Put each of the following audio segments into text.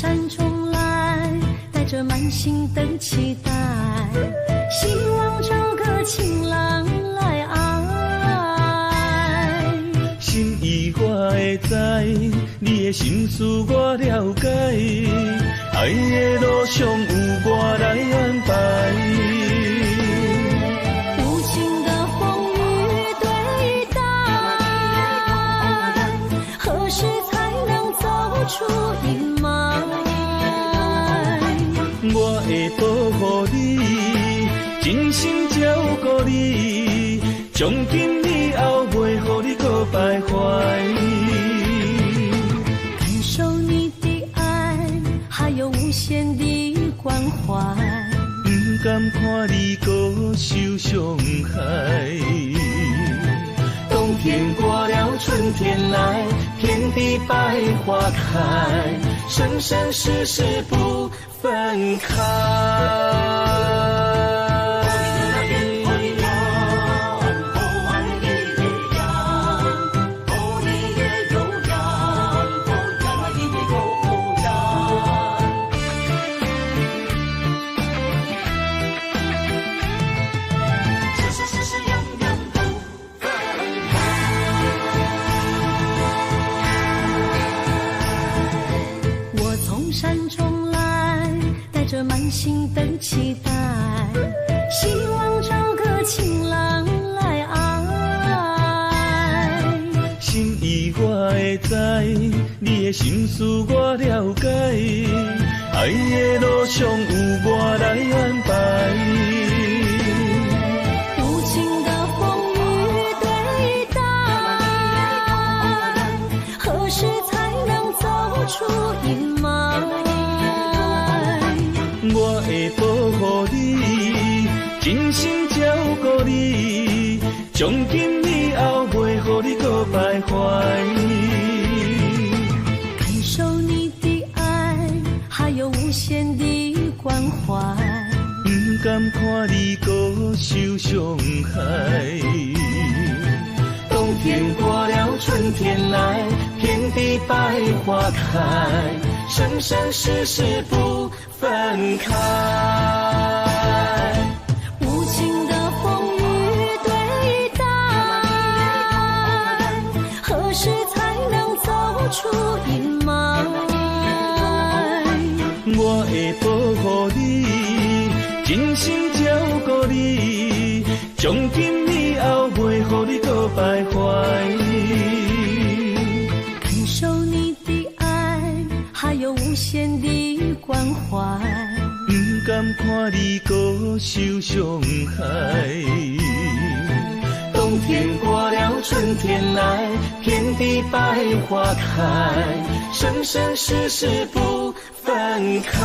山中来，带着满心的期待，希望找个情郎来爱。心意我会知，你的心思我了解，爱的路上有我来安排。无情的风雨对待，何时才能走出阴霾？我会保护你，真心照顾你，从今以后袂予你搁徘徊。感受你的爱，还有无限的关怀，不甘看你搁受伤害。冬天过了，春天来，遍地百花开，生生世世不分开。满心的期待，希望找个情郎来爱。心意我会知，你的心思我了解，爱的路上有我来安排。无情的风雨对待，何时才能走出阴霾？我会保护你，真心照顾你，从今以后袂予你搁徘徊。感受你的爱，还有无限的关怀，不甘看你搁受伤害。冬天过了，春天来，遍地百花开，生生世世不分开。无情的风雨对待，何时才能走出阴霾？我会保护你，真心照顾你，从今以后袂予你搁徘徊。感受你的爱，还有无限的关怀，不甘看你搁受伤害。冬天过了，春天来，遍地百花开，生生世世不分开。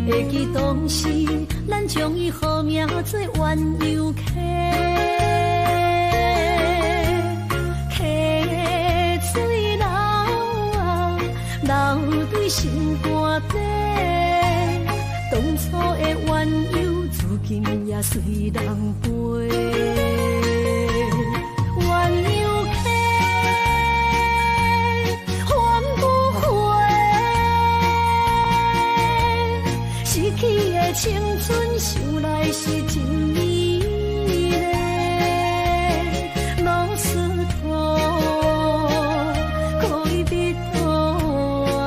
会记当时，咱将伊号名做鸳鸯溪，溪水流啊，流对心肝底。当初的鸳鸯，至今也随人陪。鸳鸯溪，翻不回。逝去的青春，想来是真美丽。老师徒，可以别拖啊。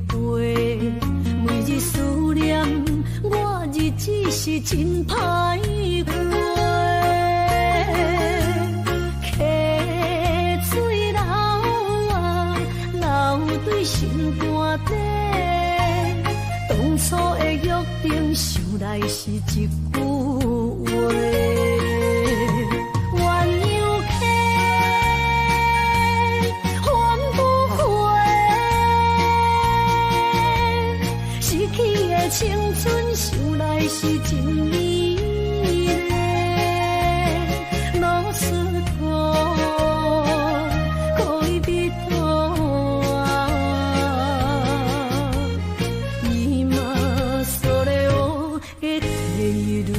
陪，每日思念，我日子是真歹过。溪水流啊，流对心肝底。当初的约定，想来是一句话。青春想来是真美丽，老师徒可以比多啊，今それを得ている。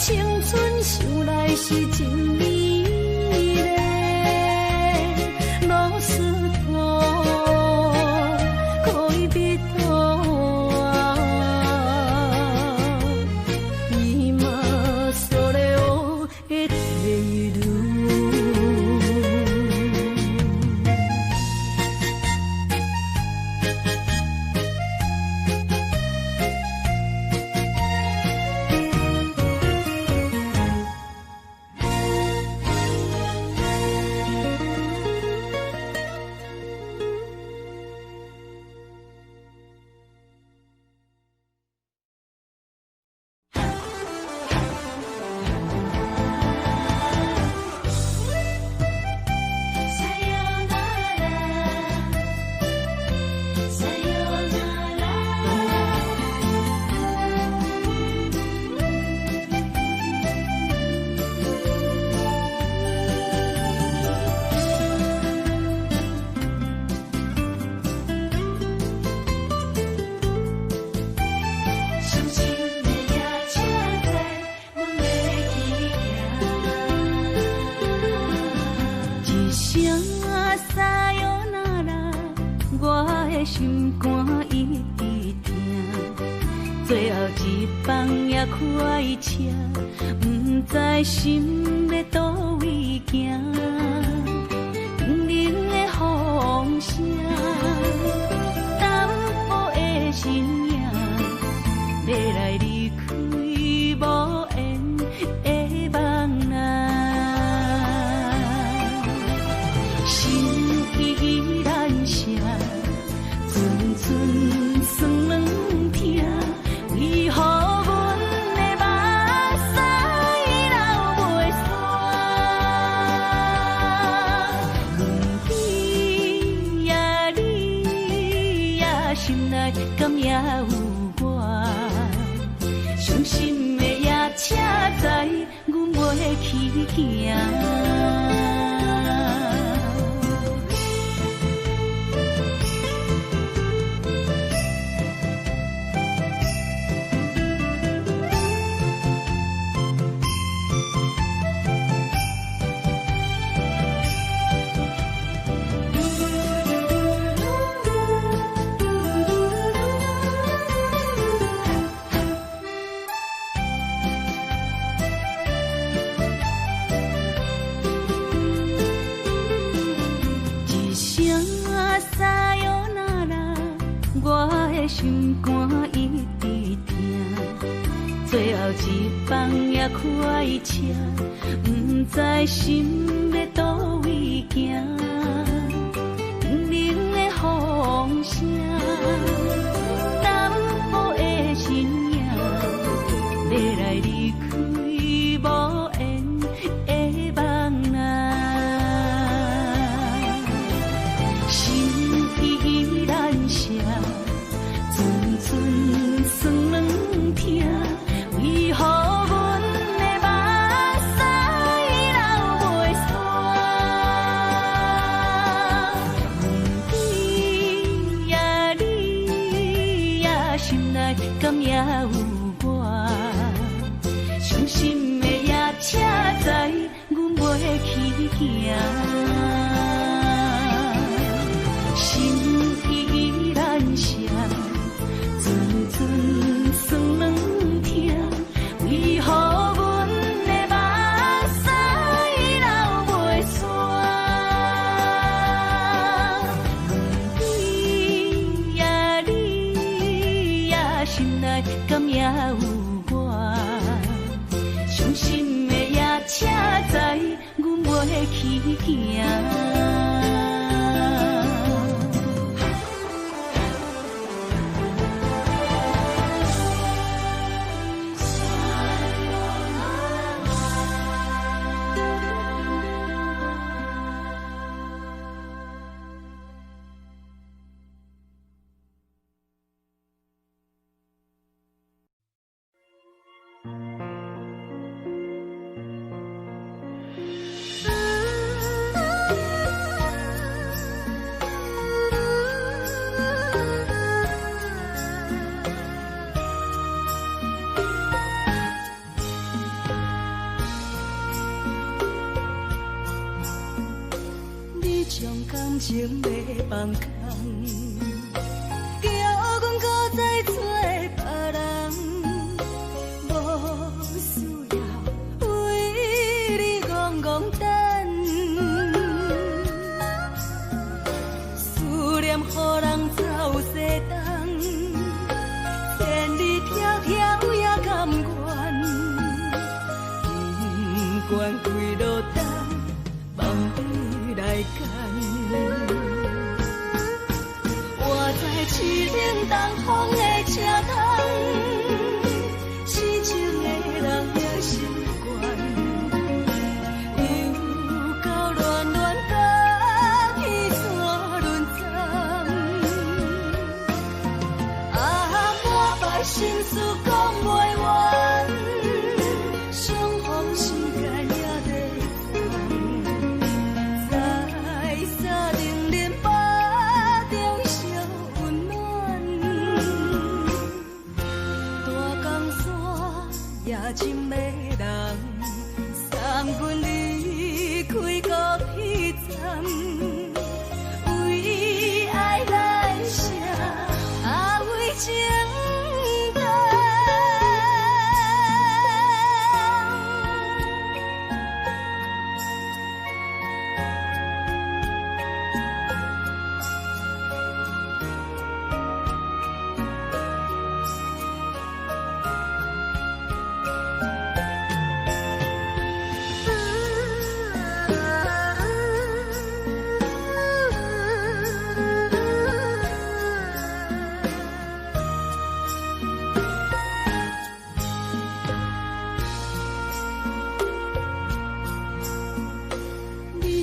青春想来是真美丽，老师徒可以比多啊，今それを得ている。心肝一直疼，最后一放也开车，不知心要倒位行，冷冷的风声，淡薄的身影，要来离开无缘的梦啊，心依然舍。寸酸软疼，为何阮的目屎流袂煞？阮比呀你呀，心内敢也有我？伤心的夜车载，阮袂去行。心肝一直疼，最后一放也开车，不知心要倒位行。冷冷的风声，淡薄的身影，要来离开无缘的梦啊，心依然舍。寸寸酸软疼，为心的夜车载，阮袂去行。心依然伤，阵阵酸软痛，为何阮的目屎流袂煞？问对呀你呀，心内敢也有我？伤心的夜车载，阮袂去行。感情要放空，叫阮搁再找别人，无需要为你戆戆等，思念予人走西东，千里迢迢也甘愿，不管几路灯，梦里来干。我在市顶东风的车窗，痴情的人也习惯，又到乱乱甲彼山论战。满腹心事讲袂完，相逢时间也在等。在沙定连巴中烧温暖，大江山也真迷人，送阮离开高铁站，为爱来写为情长。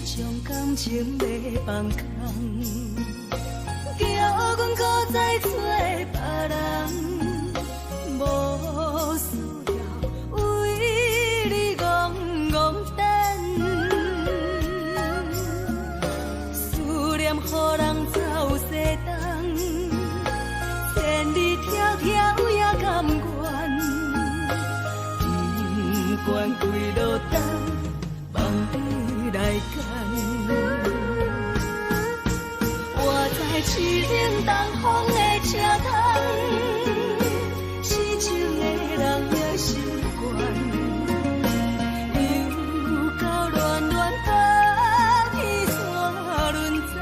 将感情要放空，叫阮搁再找别人，无需要为你戆戆等，思念予人走西东，千里迢迢也甘愿，不管几路灯，梦里来干。我在市顶东风的车窗，痴情的人也习惯，又到乱乱甲彼山论战。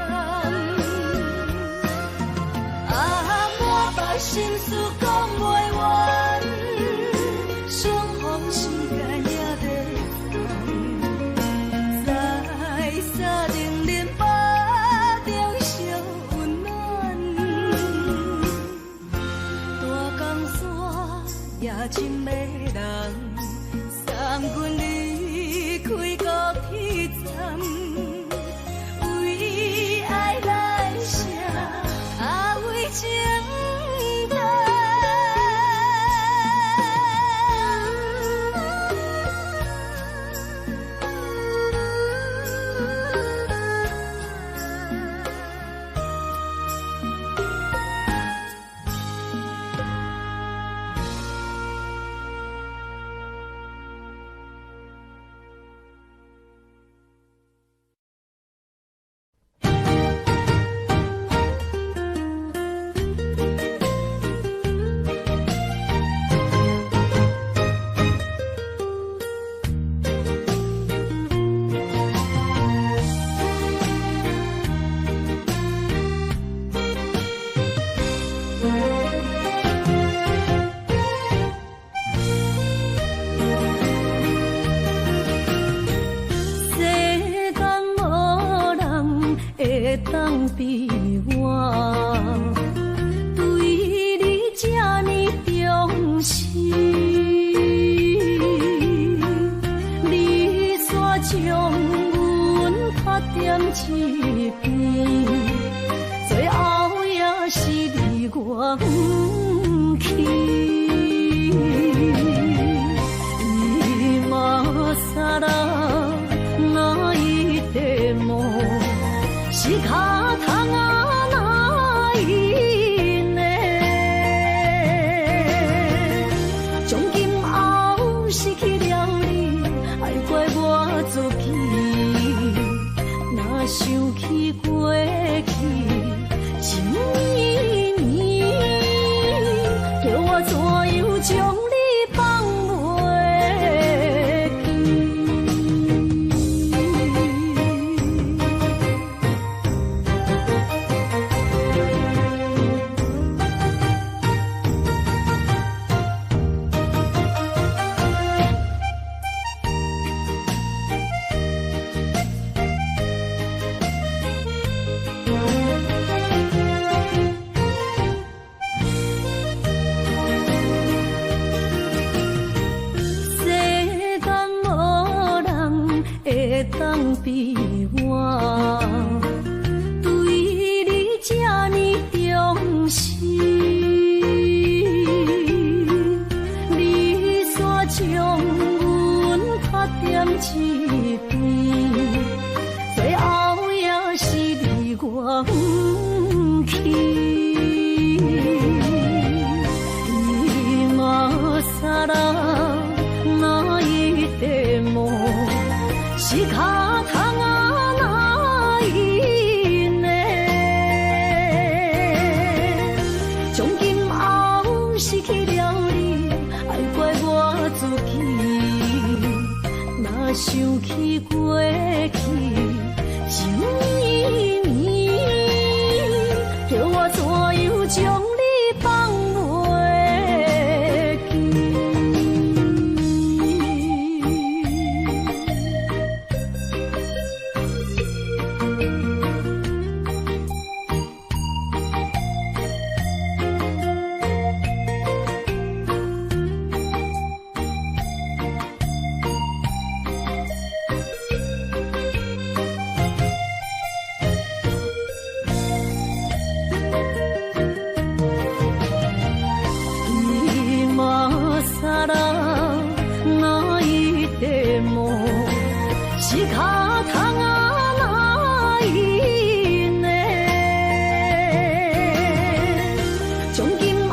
满腹心事讲袂完，相逢时间也在等。在沙定连巴中烧温暖，大江山也真迷人，送阮离开高铁站，为爱来写为情长。会当比我对你这呢重视，你煞将阮拍点一边，最后也是离我不去。今啦，那一点梦是卡通啊，那一呢？从今后失去了你，爱怪我自己。若想起过去情绵绵，叫我怎样将你放袂？当比我对你这呢重视，你煞将阮拍点一边，最后也是离我不去。你嘛傻啦，那一点梦。是卡通啊，那一呢？从今后失去了你，爱怪我自己。若想起过去情绵绵，叫我怎样将你放袂记？是卡通啊，那一呢？从今后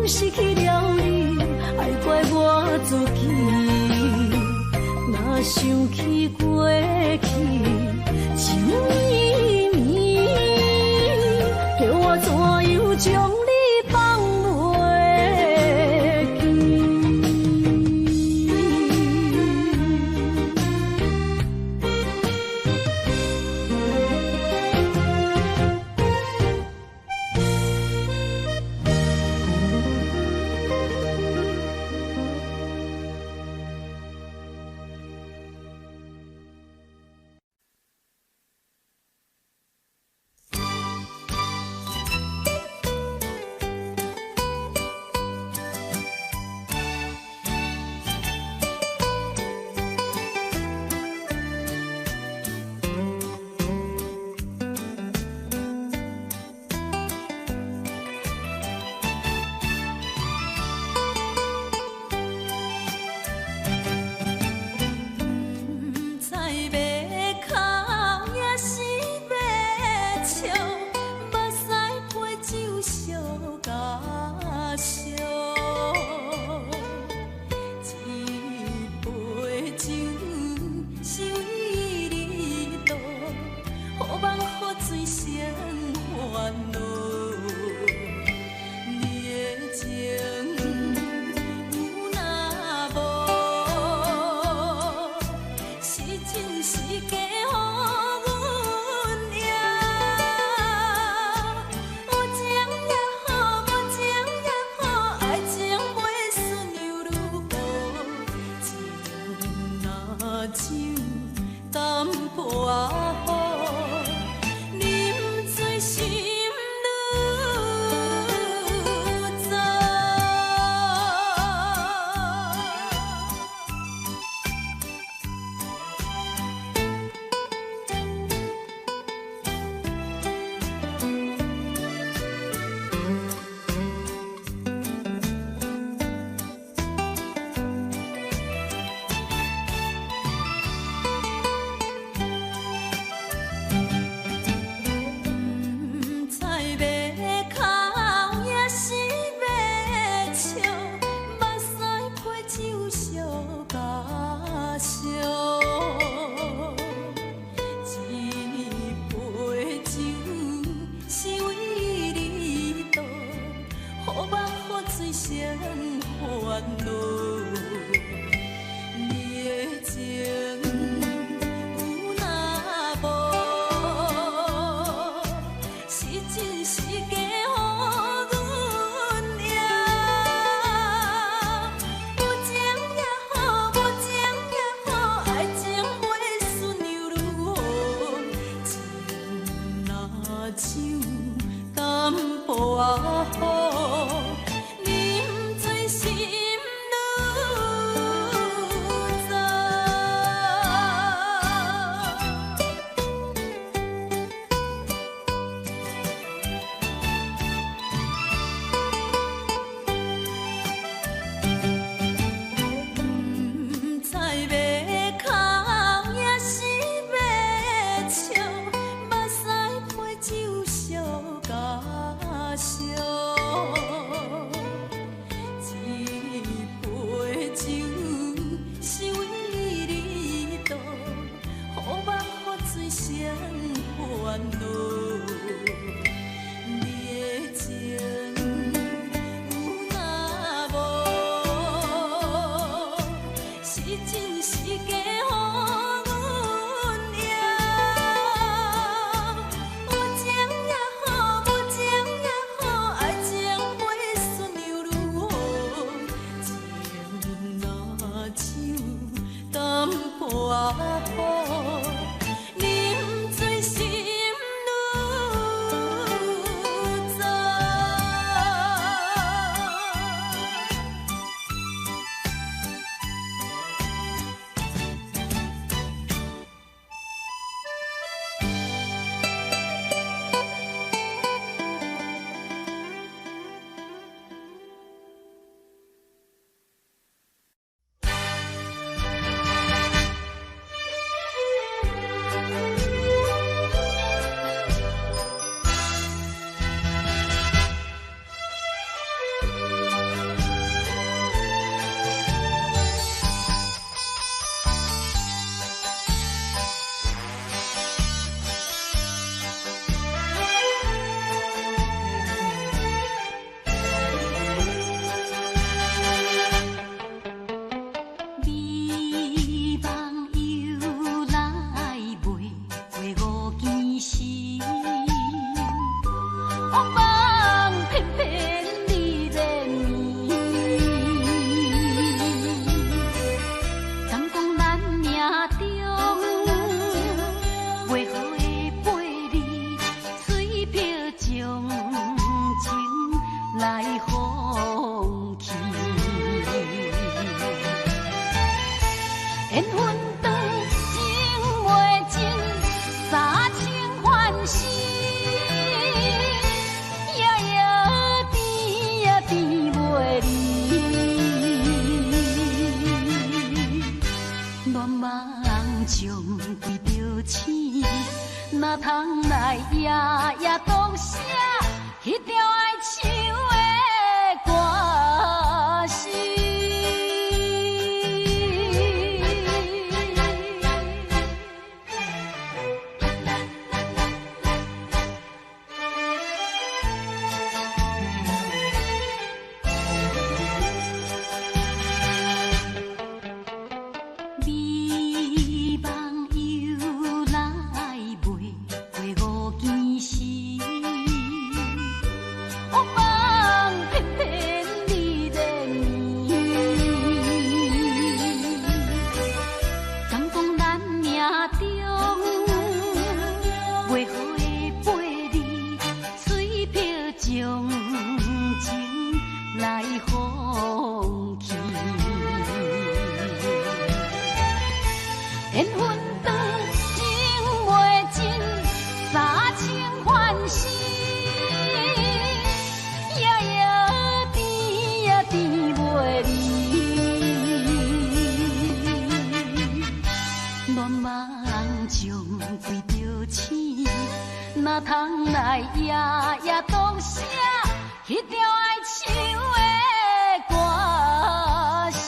失去了你，爱怪我自己。若想起过去情绵绵，叫我怎样将你放袂记？酒淡薄仔好，你真是假予阮赢。有情也好，无情也好，爱情袂顺又如何？情若像淡薄雨，啉醉心愈糟。美梦又来袂过五更时，黑梦偏偏你连绵。敢讲咱命中袂好的陪你，水漂将情来放弃。缘分长情袂尽，三情换死，夜夜甜也甜袂离。恋梦将规着醒，哪通来夜夜讲声迄条爱唱的歌词。美梦又来袂过五更时，黑梦偏偏你连绵。敢讲咱命中袂好的陪你，水漂将情来放弃。缘分长情袂尽，三情换死，夜夜甜也甜袂离。恋梦将规着醒，哪通来夜夜讲声迄条爱唱的歌词。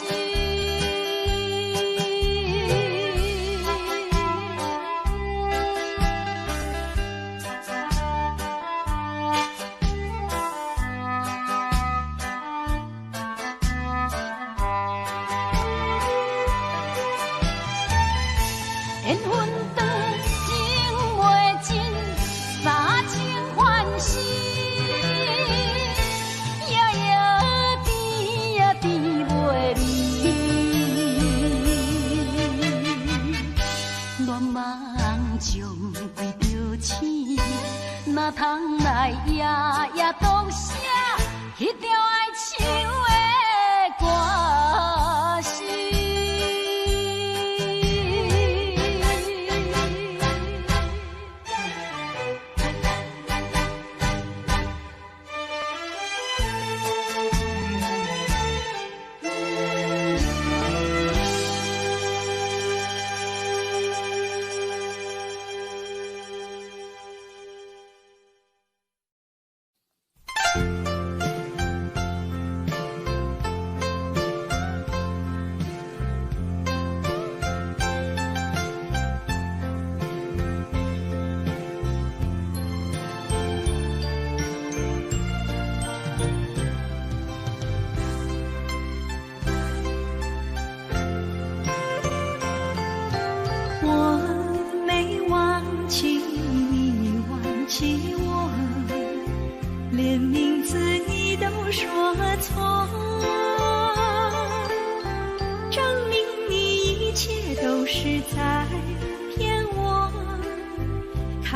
缘分长情袂尽，三情换死，夜夜甜也甜袂离。恋梦将规着醒，哪通来夜夜讲声迄条爱唱的歌词。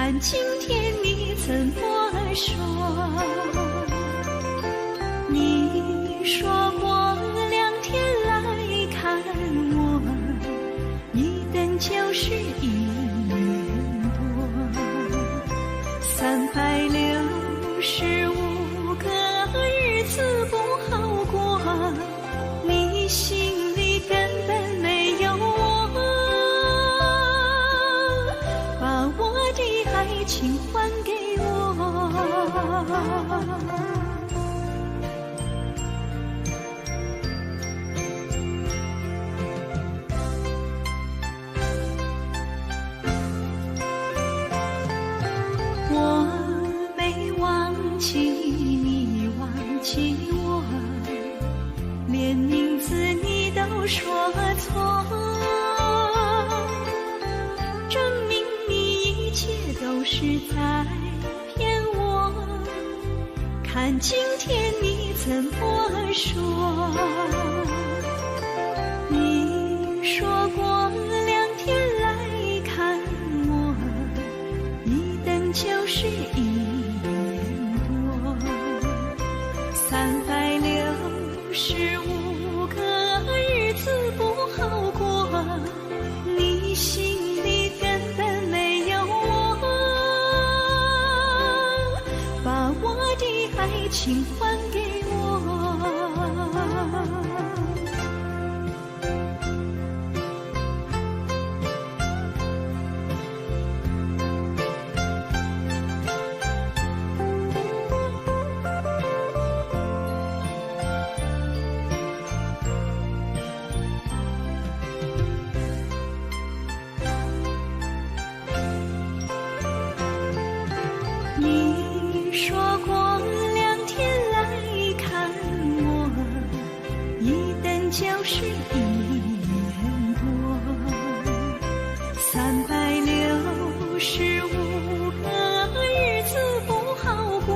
看今天你怎么说？你说过2天来看我，一等就是1年多，365个日子不好过，你心里根本没有我，把我的爱情还给我。我没忘记你忘记我，连名字你都说错，证明你一切都是在骗我。看今天你怎么说？你说过2天来看我，一等就是1年多，365个日子不好过，你心里根本没有我，把我的爱情还给我。你说过2天来看我，一等就是1年多，365个日子不好过，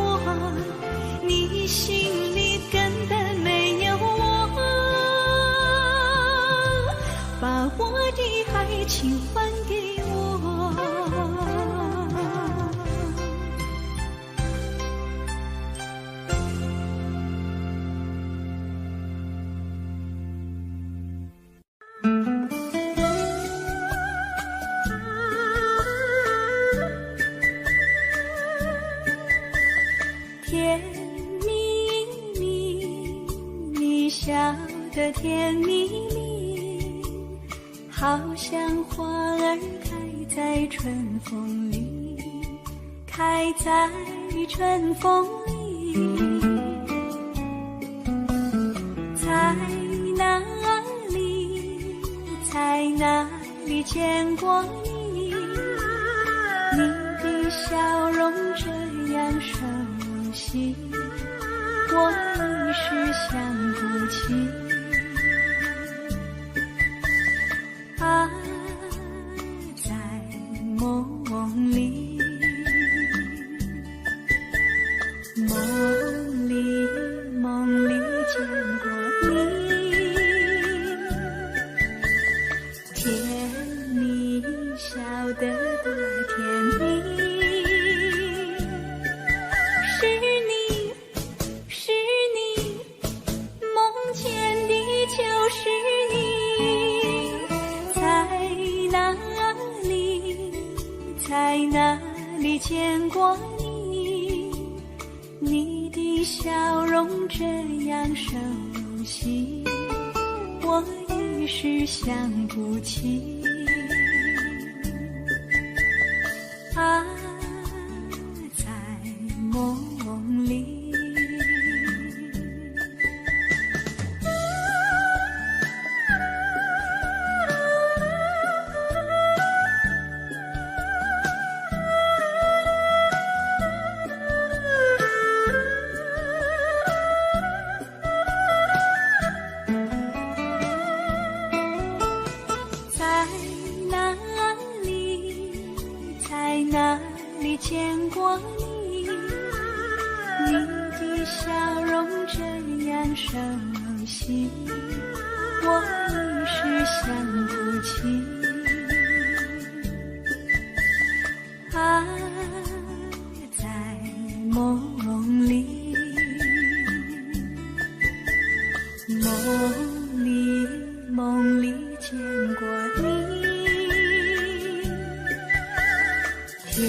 你心里根本没有我，把我的爱情还给我。甜蜜蜜，你笑得甜蜜蜜，好像花儿开在春风里，开在春风里。在哪里，在哪里见过你？你的笑容这样熟悉，我一时想不起。啊，在梦里，梦里见过你，甜蜜笑得多甜蜜。在哪里见过你？你的笑容这样熟悉，我一时想不起。啊，在梦里。哪里见过你？你的笑容这样熟悉，我一时想不起。啊，过你，甜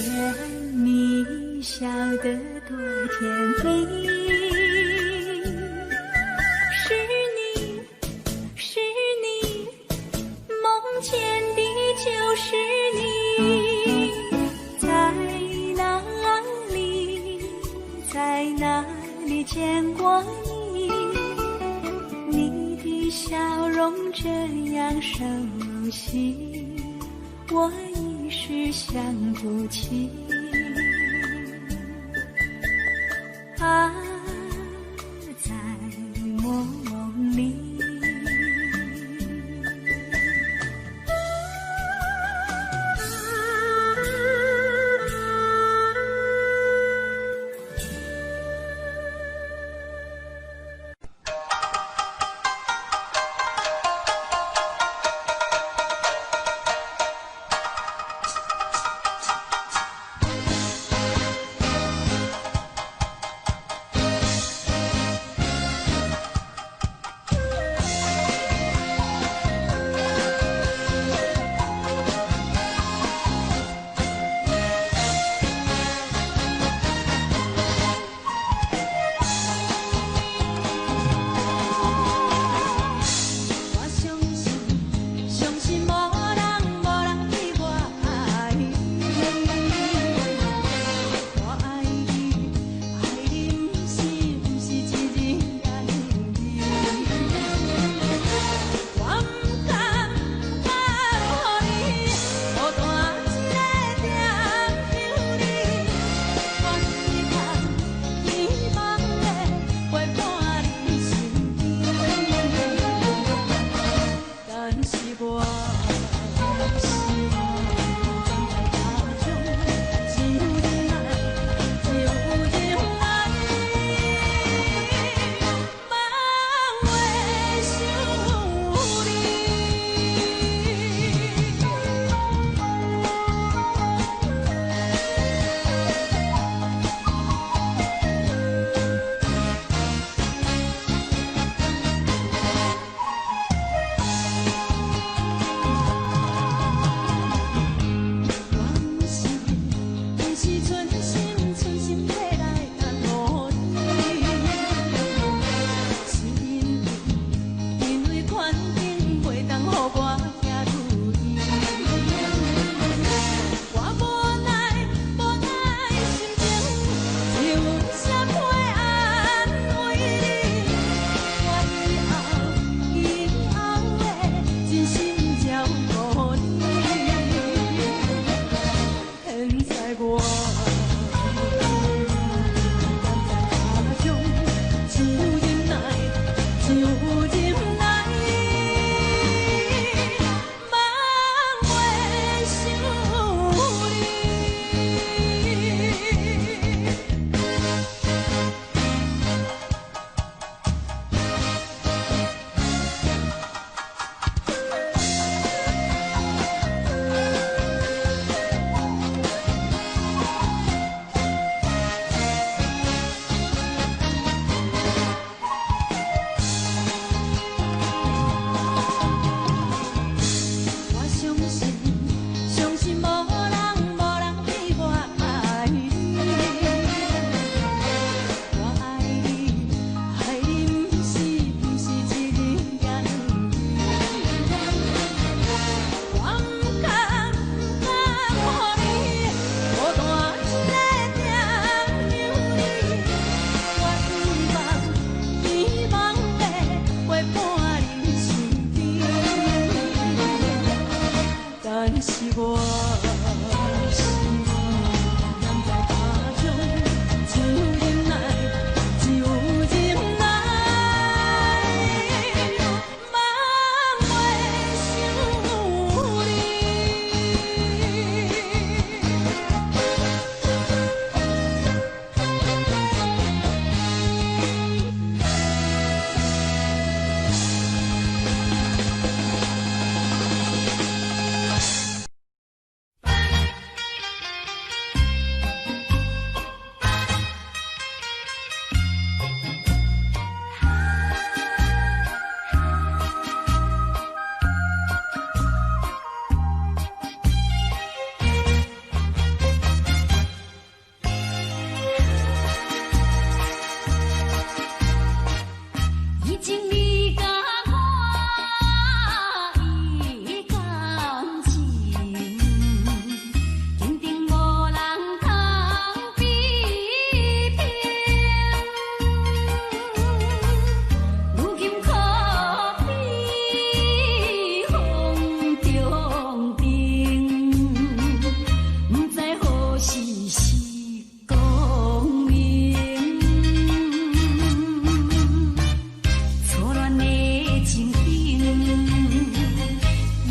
蜜笑得多甜蜜。是你，是你，梦见的就是你，在哪里，在哪里见过你？你的笑容这样熟悉，我一时想不起。啊，在梦里。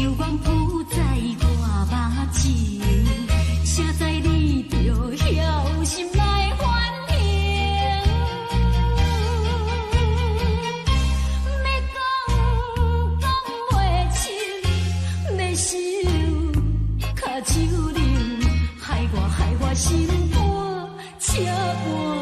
犹原浮在我目前，谁知你就晓心来反省。要讲袂清，要想脚手冷，害我心肝切半边。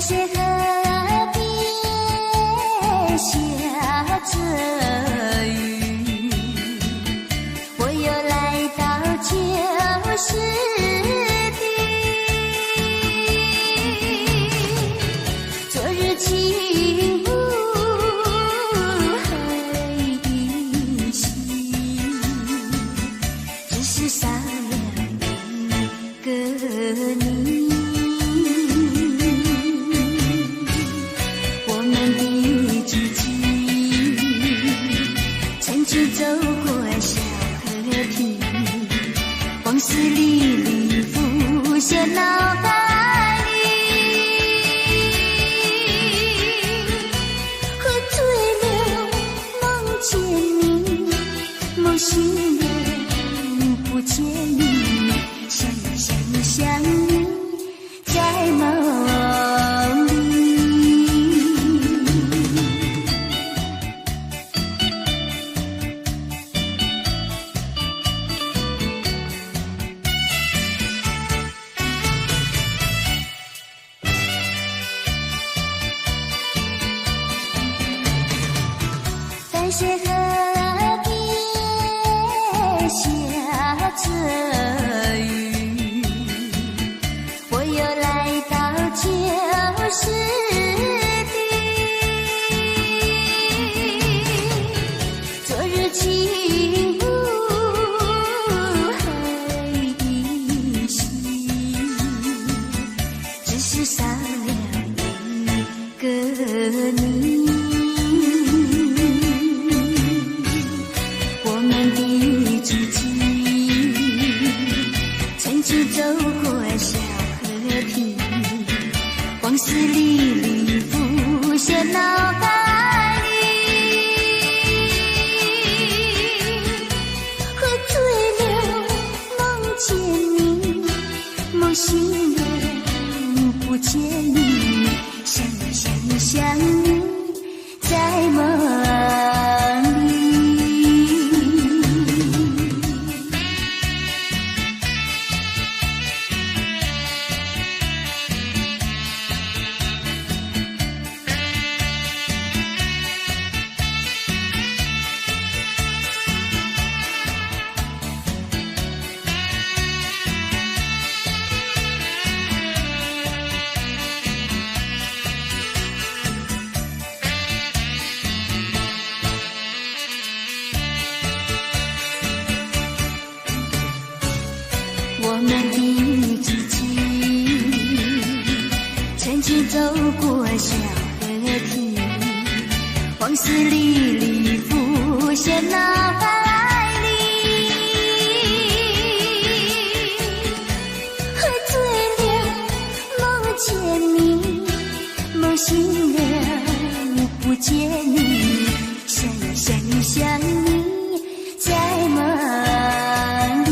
是河边下着雨，我又来到旧时地。昨日情不还依稀，只是少了一个你。走过小河堤，往事历历浮现脑海里。喝醉了，梦见你，梦醒了，不见你，想你，在梦里。是河边下着雨，是的，昨日情不还依稀，只是少了一个你。我们的足迹曾经走过小河堤，往事历历浮现脑海里，喝醉了梦见你，梦醒了不见你，想你在梦里。我们的足迹曾经走过小河堤，往事历历浮现脑海里，喝醉了梦见你，梦醒了不见你，想你在梦里。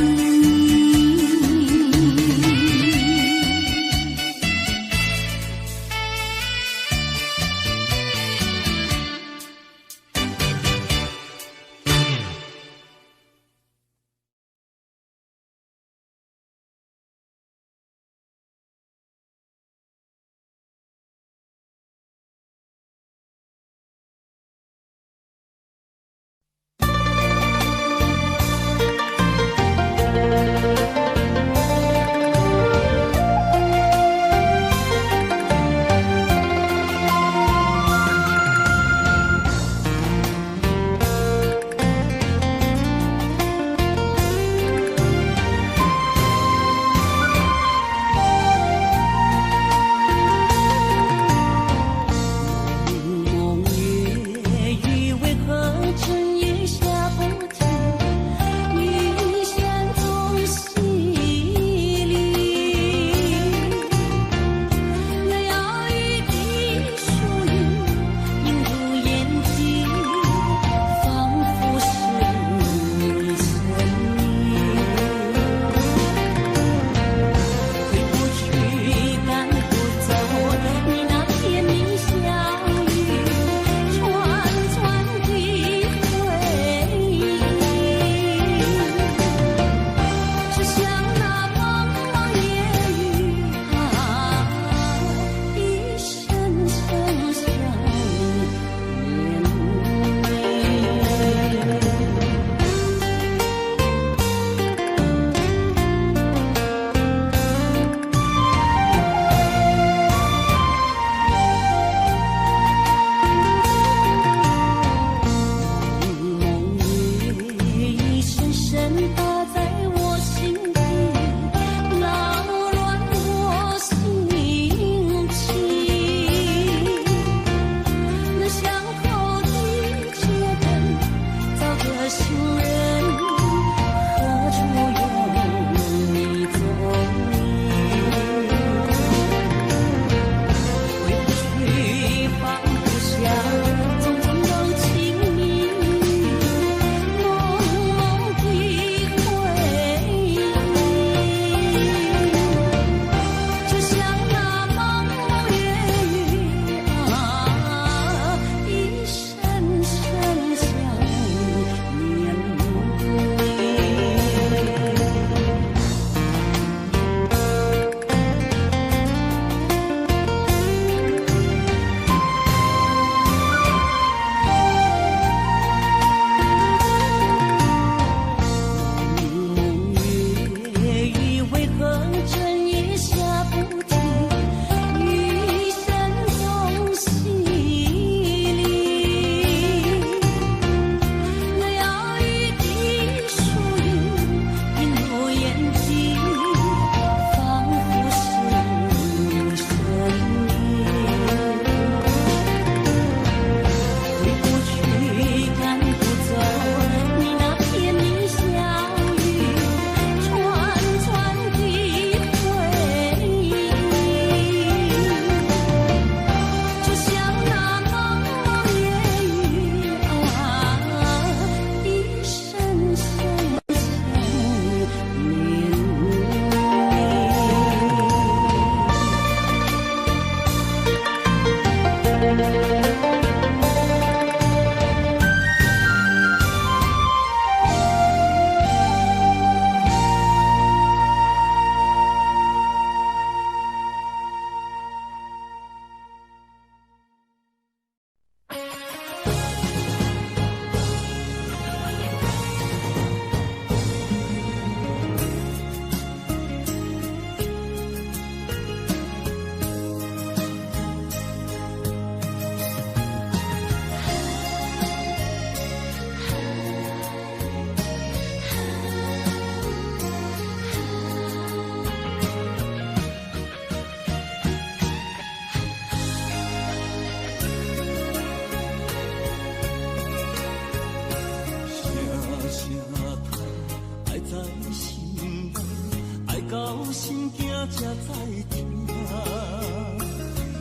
才知听，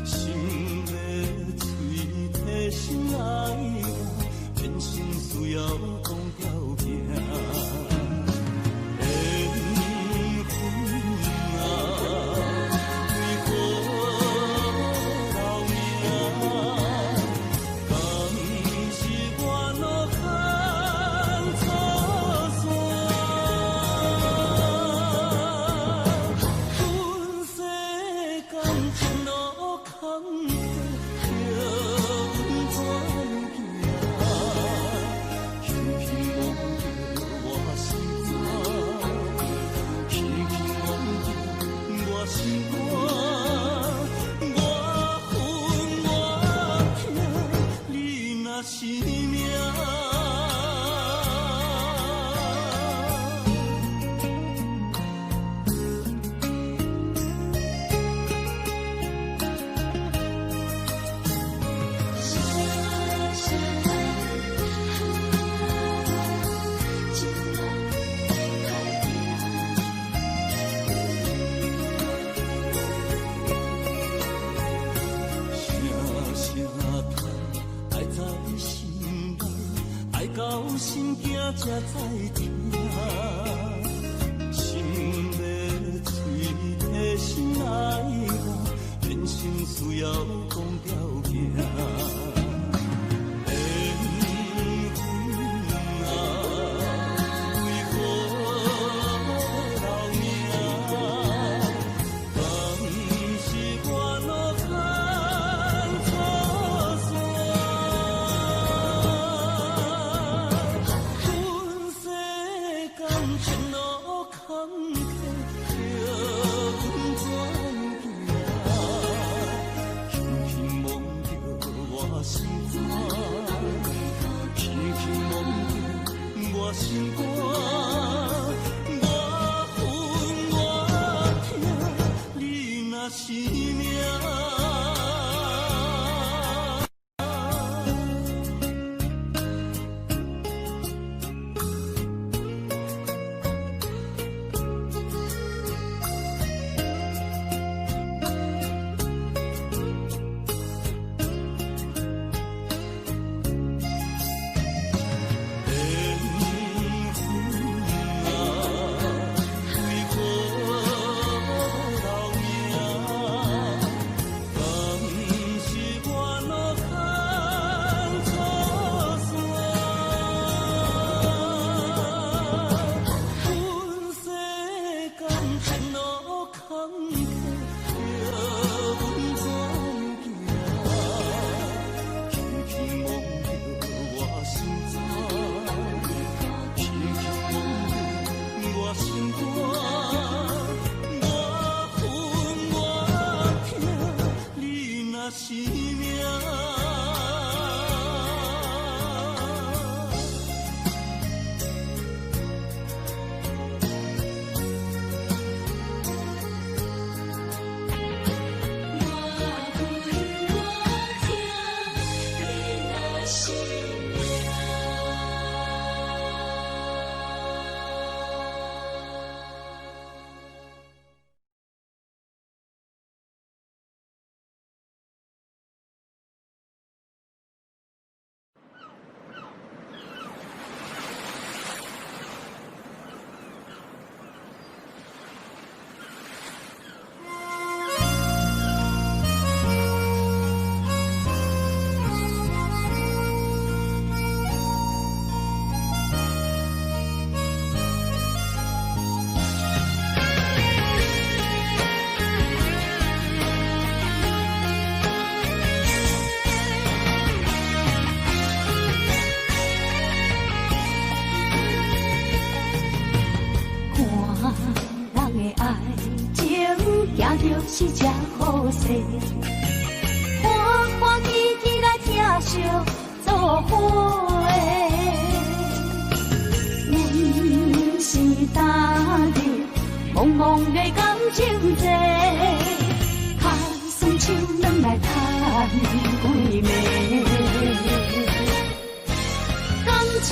心要嘴提心爱我，变心需要讲条件。才知听，心要嘴提心爱我，人生需要讲条件。是只好势，欢欢喜喜来听相做伙的。阮是今日茫茫的感情债，卡算手软来赚几暝。感情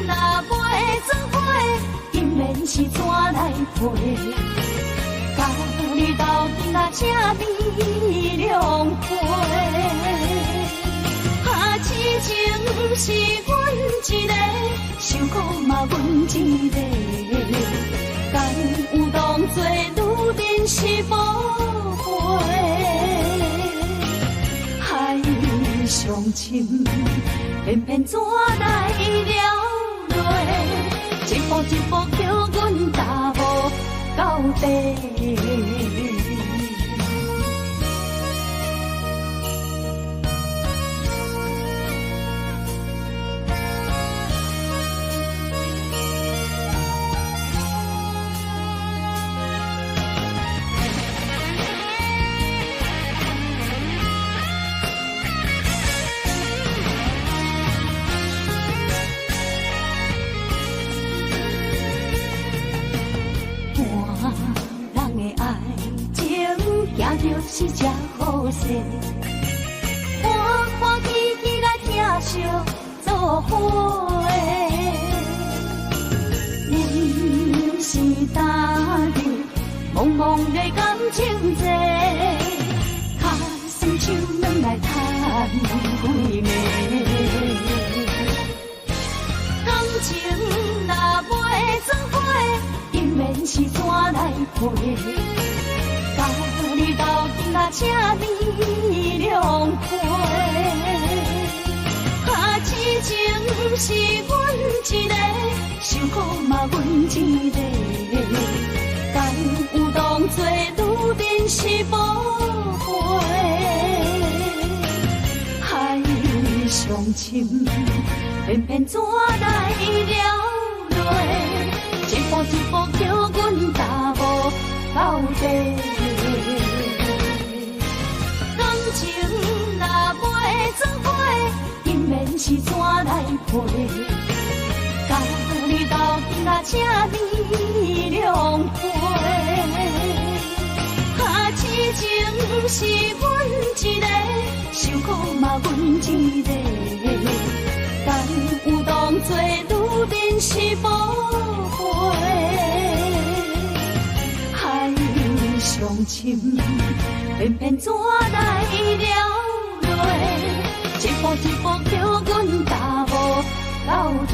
若袂做伙，今然是怎来陪？囡仔这美良陪。啊，痴情是阮一个，想苦嘛阮一个，敢有当作女人是无悔？海上深，偏偏怎来了落？一步一步叫阮踏无到底。是只好势，欢欢喜喜来疼惜做伙。人是今日茫茫的感情债，卡酸手软来叹几暝。感情若袂做伙，因免是怎来陪？你斗阵啊，这美良陪。啊，痴情是阮一个，想苦嘛阮一个，敢有当作女人是无悔？海上深，偏偏怎来了落？一步一步叫阮踏无到底。感情若袂做伙，因免是怎来陪？甲你斗阵啊，这美良陪。啊，痴情是阮一个，想苦嘛阮一个，敢有当作女人是无悔？上深，偏偏怎来了落？一步一步叫阮踏无到底。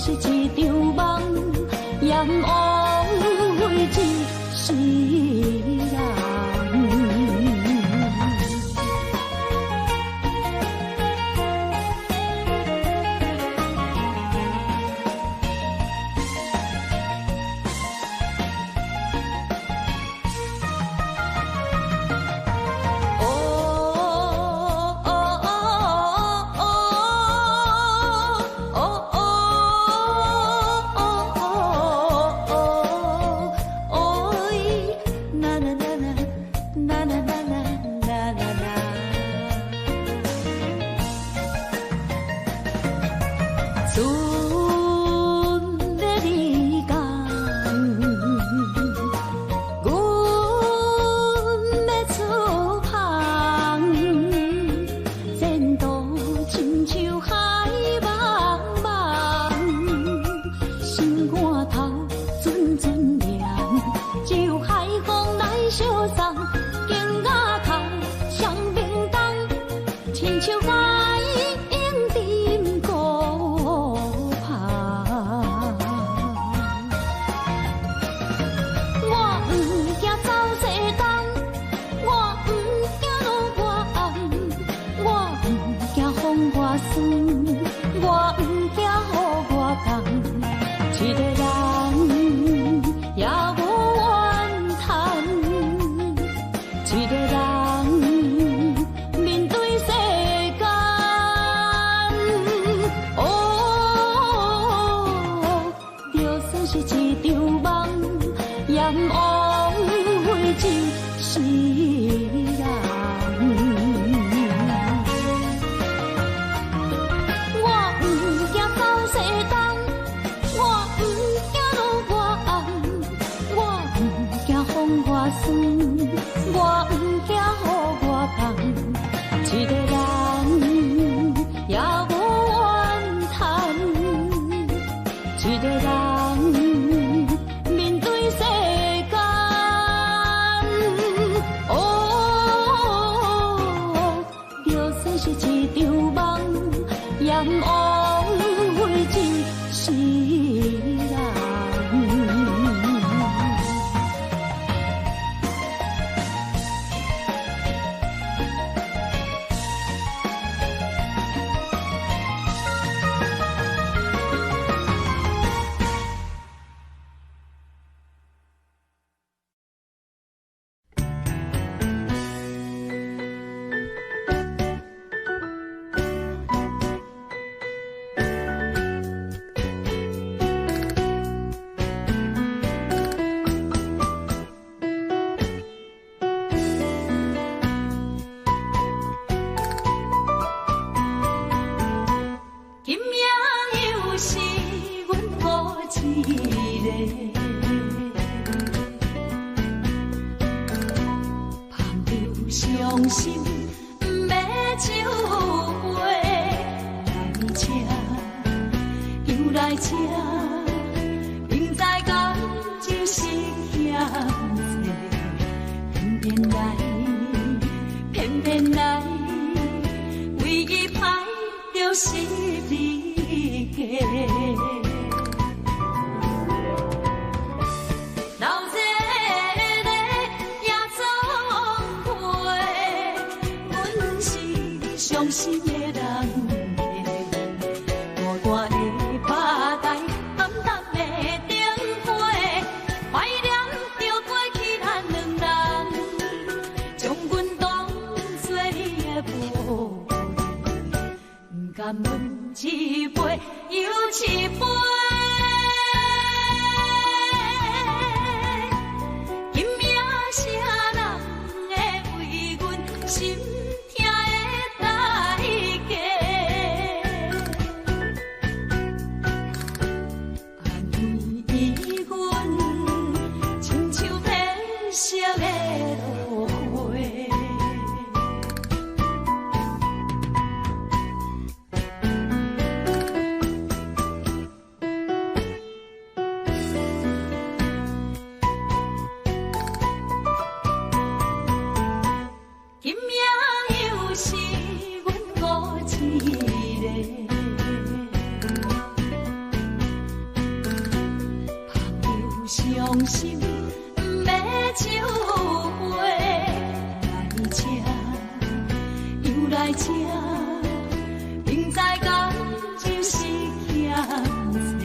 是一场梦，魘魍为一世人。伤心不要收回，来这又来这，明知感情是险世，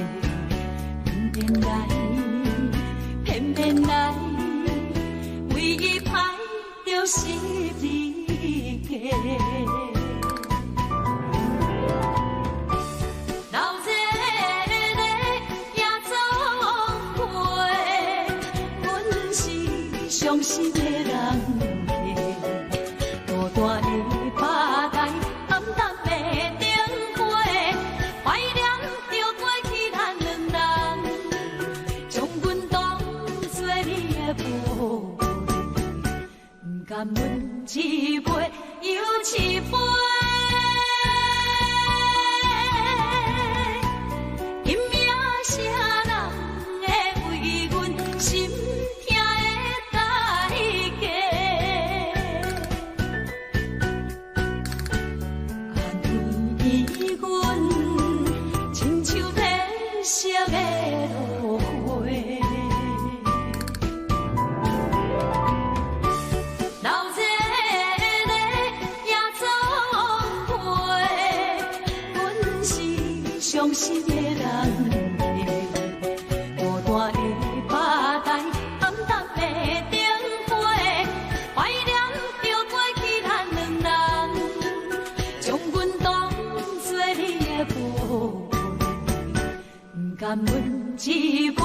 偏偏来，唯一歹就是你家。伤心的人客，孤单的吧台，暗淡的灯花，怀念着过去咱两人，将阮当作你的宝贝，不甘阮一杯又一杯。今夜啥人会为阮心？伤心的人客，孤单的吧台，暗淡的灯花，怀念着过去咱两人，将阮当作你的宝贝，不甘阮一杯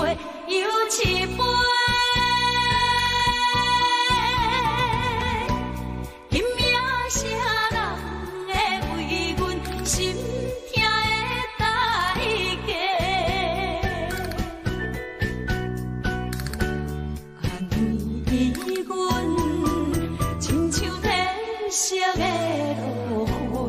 又一杯。今夜啥人会为阮心？色的落花。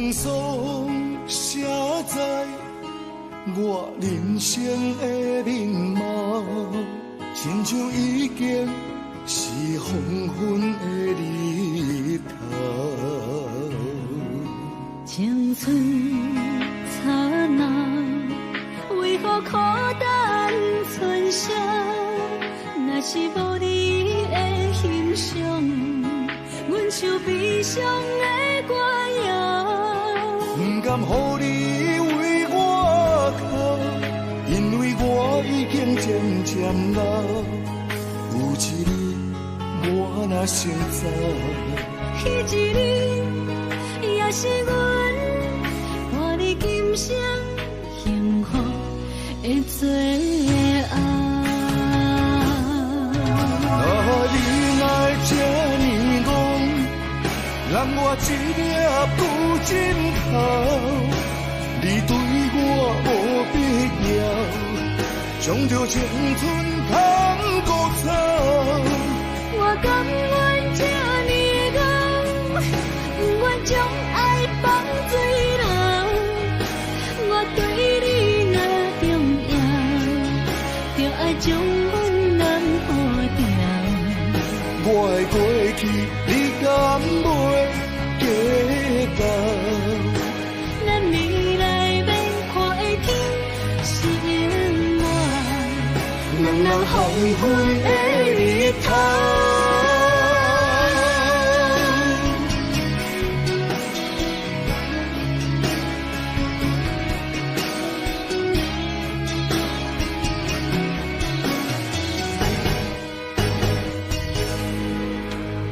风霜写在我人生的面貌，亲像已经是黄昏的日头。青春刹那，为何孤单存剩？若是无你的欣赏，阮像悲伤的歌谣。不甘予你为我哭，因为我已经渐渐老。有一日我若先走，彼一日也是阮伴你今生幸福的最后。你来这呢戆，揽我一粒不枕头。你对我无必要，将着青春通古草。我甘愿这呢戆，不愿将爱放水流。我对你若重要，就爱将阮人护掉。我的过去，你敢袂记得？咱未来免看的天是永远，人人黄昏的日头。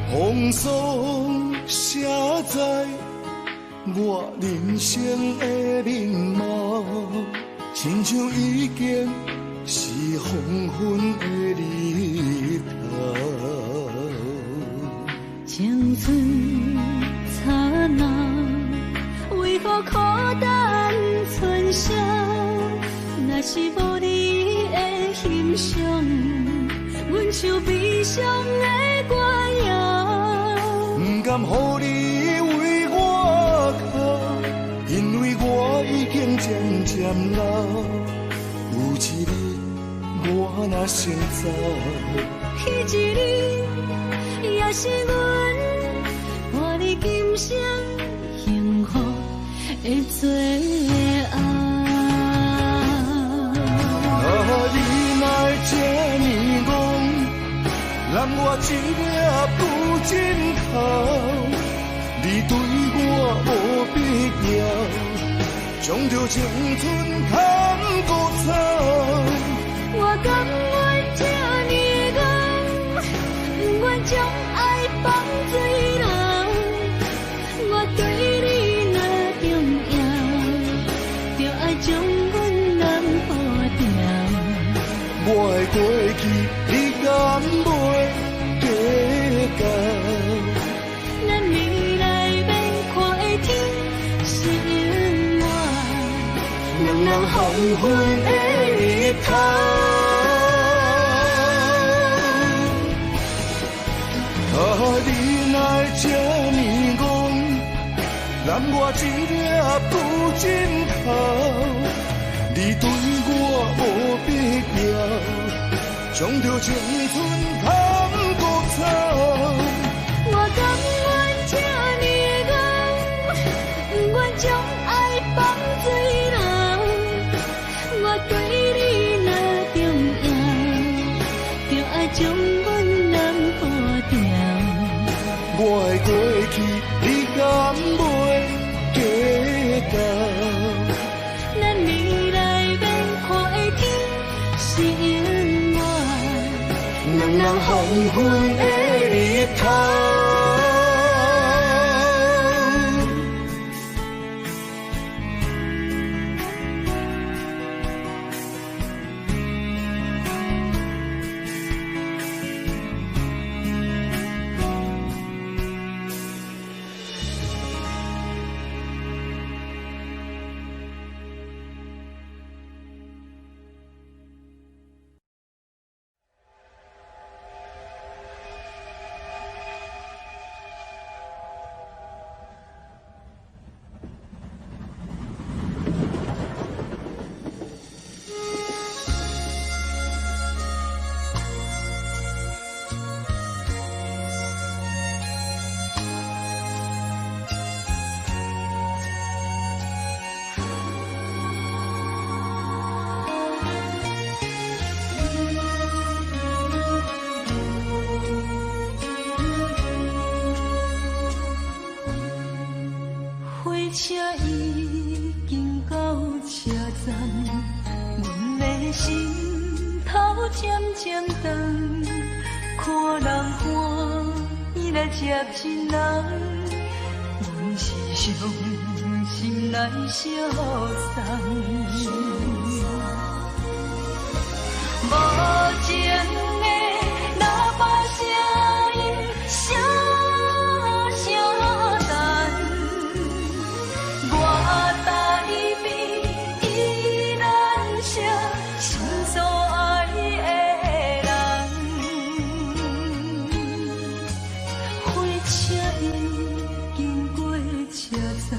风霜写在我人生的面貌，亲像已经是黄昏的日头。青春刹那，为何孤单存剩？若是无你的欣赏，阮像悲伤的歌谣。不甘予你为我哭，因为我已经渐渐老。有一日我若先走，彼一日也是阮伴你今生幸福的最后。你来这呢戆，揽我一粒不枕头。你对我无必要，将着青春通古草。我甘愿这呢戆，不愿将爱放水流。我对你若重要，就爱将阮人护掉。我的过去，你敢袂记得？咱未来免看的天是永远，人人黄昏的日头。你来这呢戆，揽我一粒不枕头。你对我无必要，将着青春通古草。我甘愿这呢戆，不愿将爱放水流。我对你若重要，就爱将阮人护掉。我的过去，你敢袂记得？咱未来免看的天是永远，人人黄昏的日头。心头渐渐长，看人欢，伊来接亲人，阮是伤心来相送。无情的喇叭声音，声声淡，我台边依然写心所爱的人。火车已经过车站，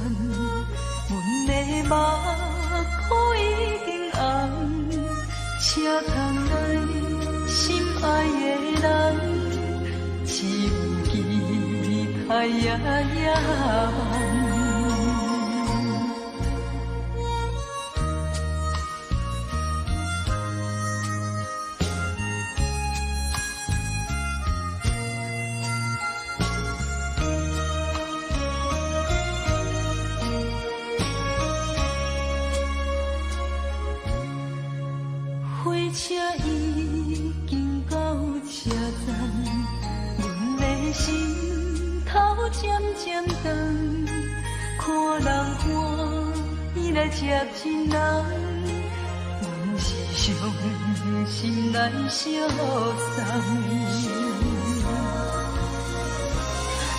阮的目眶已经红，车窗内心爱的人，只有期待夜夜梦。火车已经到车站，阮的心头渐渐长，看人欢，伊来接亲人，阮是伤心来相送。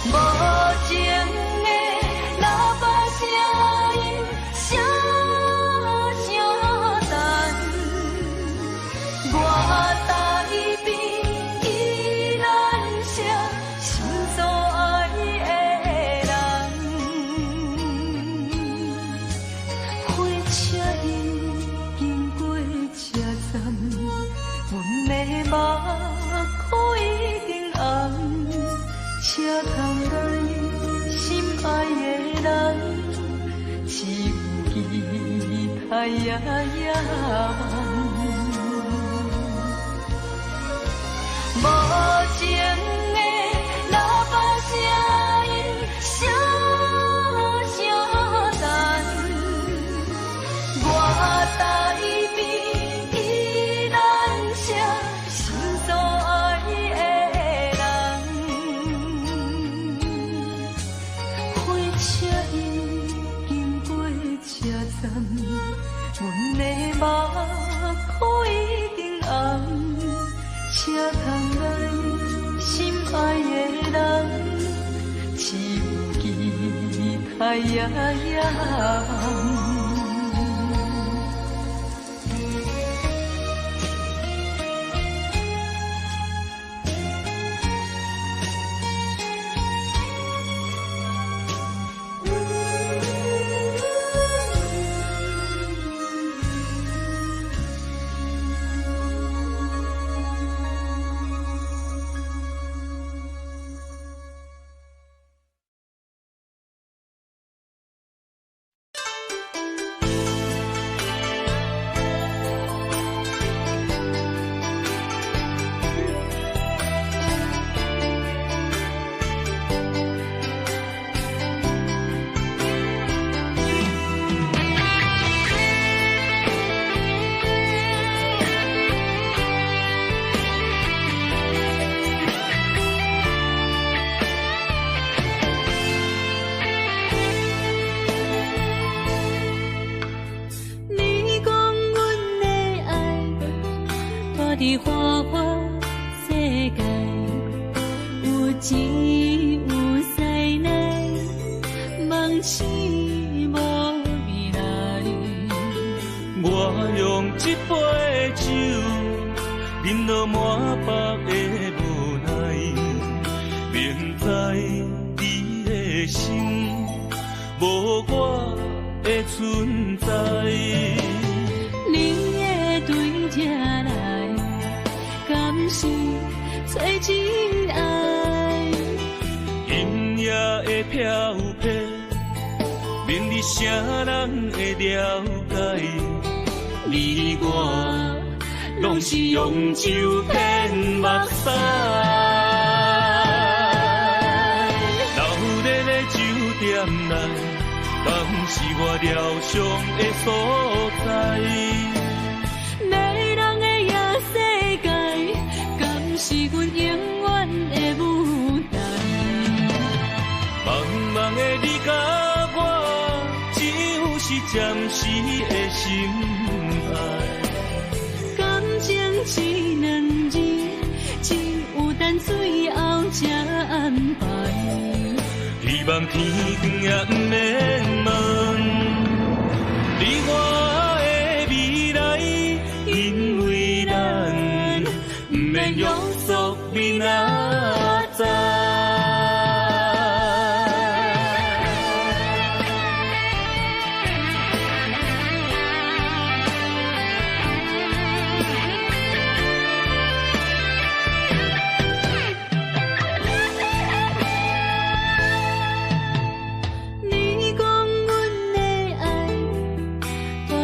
无情的喇叭声音，声声淡。我台边依然写心所爱的人，火车已经过车站，阮的目眶已经红，车窗内心爱的人，只有期待夜夜梦。无情的喇叭声音，声声淡，我台边依然写心所爱的人。火车已经过车站，阮的目眶已经红，车窗内心爱的人，只有期待夜夜梦。伫花花世界，有钱有势来，梦醒无未来。我用一杯酒，饮落满腹的无奈，明知你的心无我的存在。你的对这来，敢是找真爱？音乐的飘飘，明日啥人会了解？你我拢是用酒骗目屎，流热的酒店内，敢是我疗伤的所在？是阮永远的舞台。茫茫的你甲我，只有是暂时的心爱。感情只两字，只有等最后才安排。希望天光也不免问，你我的未来，因为咱不免约束明仔载。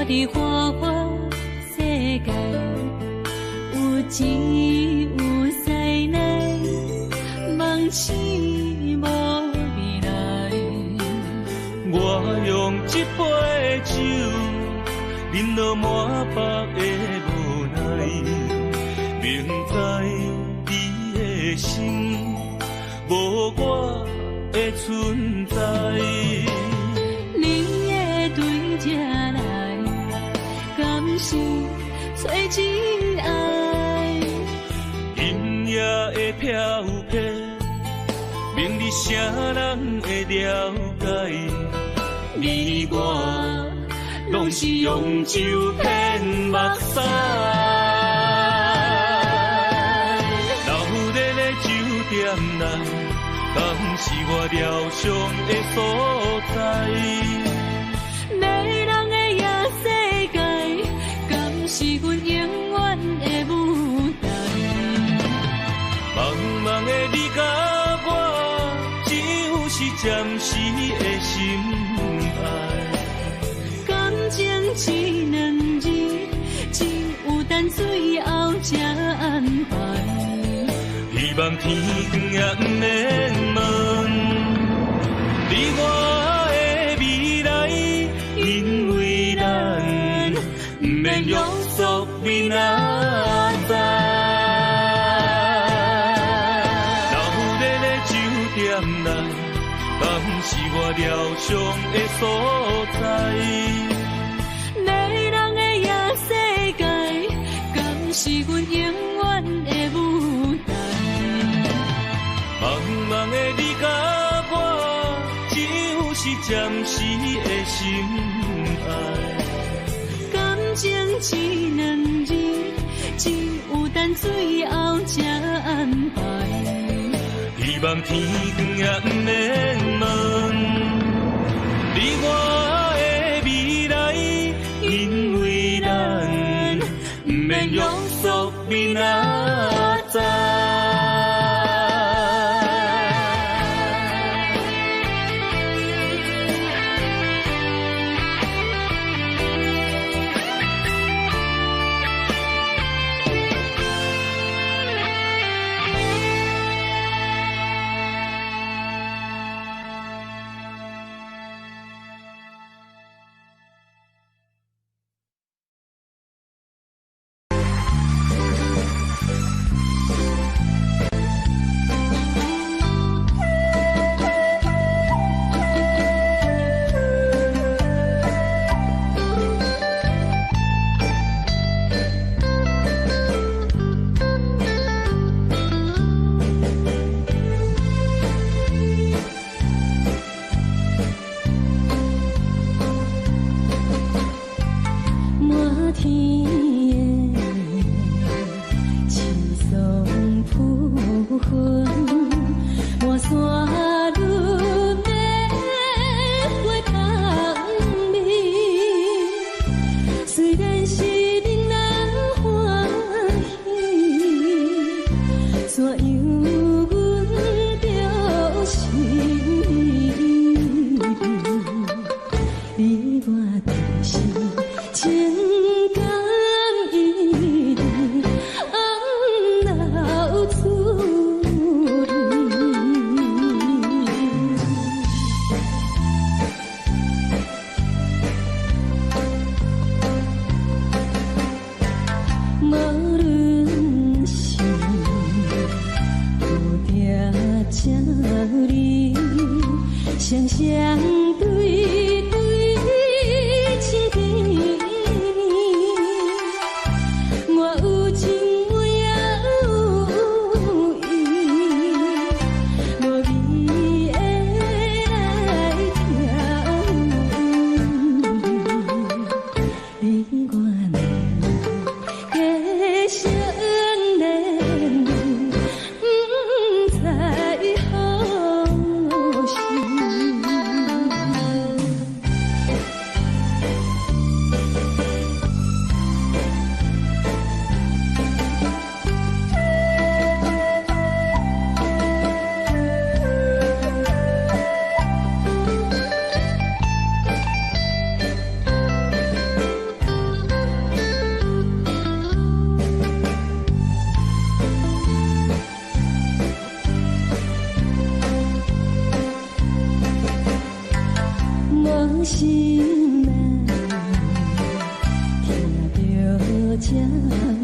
伫花花世界，有钱有势来，梦醒无未来。我用一杯酒，饮落满腹的无奈，明知你的心无我的存在。你的对这来，敢是找真爱？音乐的飘飘，明日谁人会了解？你我拢是用酒骗目屎，留伫咧酒店内，敢是我疗伤的所在？迷人的夜世界，敢是阮永远的舞台？茫茫的你甲我，只有是暂时的心爱。感情只两字，只有等最后才安排。希望天光也不免问，你我的未来，因为咱不免约束明仔载。留伫咧酒店内，敢是我疗伤的所在？迷人的夜世界，敢是阮永远的舞台？茫茫的你甲我，只有是暂时的心爱。感情只两字，只有等最后才安排。希望天光也不免问，你我的未来，因为咱不免约束明仔载。双双对对情甜，我有情也有意，无味的来听。你我两个相恋，不知何时。无心难，听着悄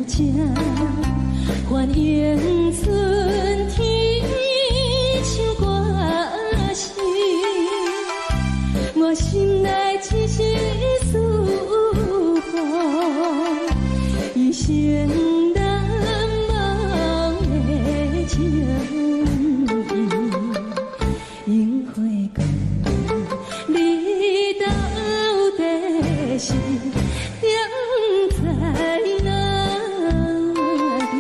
悄欢迎春天唱歌声，我心内只是思念，一生难忘的情。樱花讲，你到底是踮在哪里？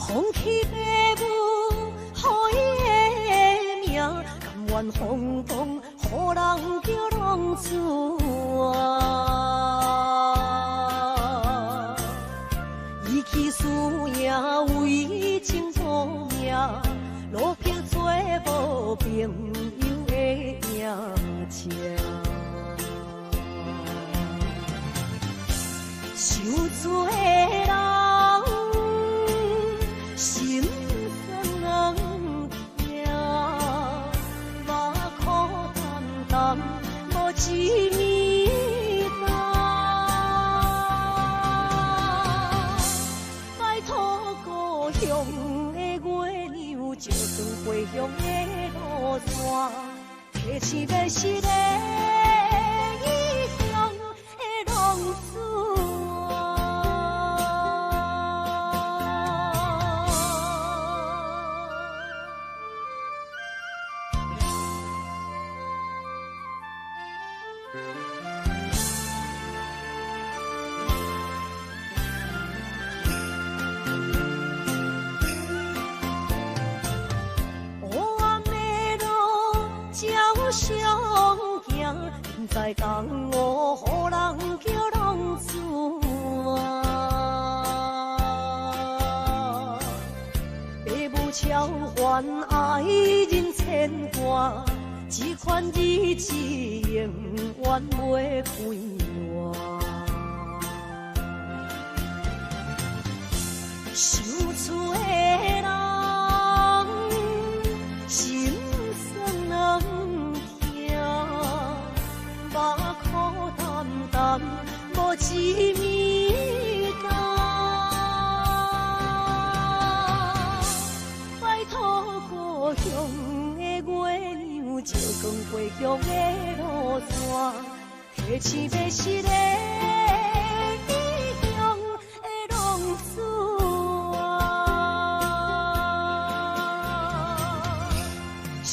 风起白雾，予伊的名，甘愿风风，予人叫浪子啊。伊去思也为情破命，路叫做无朋友的名称。受罪的人。心酸痛，目眶淡淡，无一面红。拜托故乡的月亮，照光回乡的路线，提醒要是个异乡的浪子。在江湖，予人叫浪子啊！父母超还爱人牵挂，这款日子永远袂快活。受罪的人，心酸难听。目眶淡淡，无一面红。拜托故乡的月亮，照光回乡的路线，提醒要是个异乡的浪子啊。受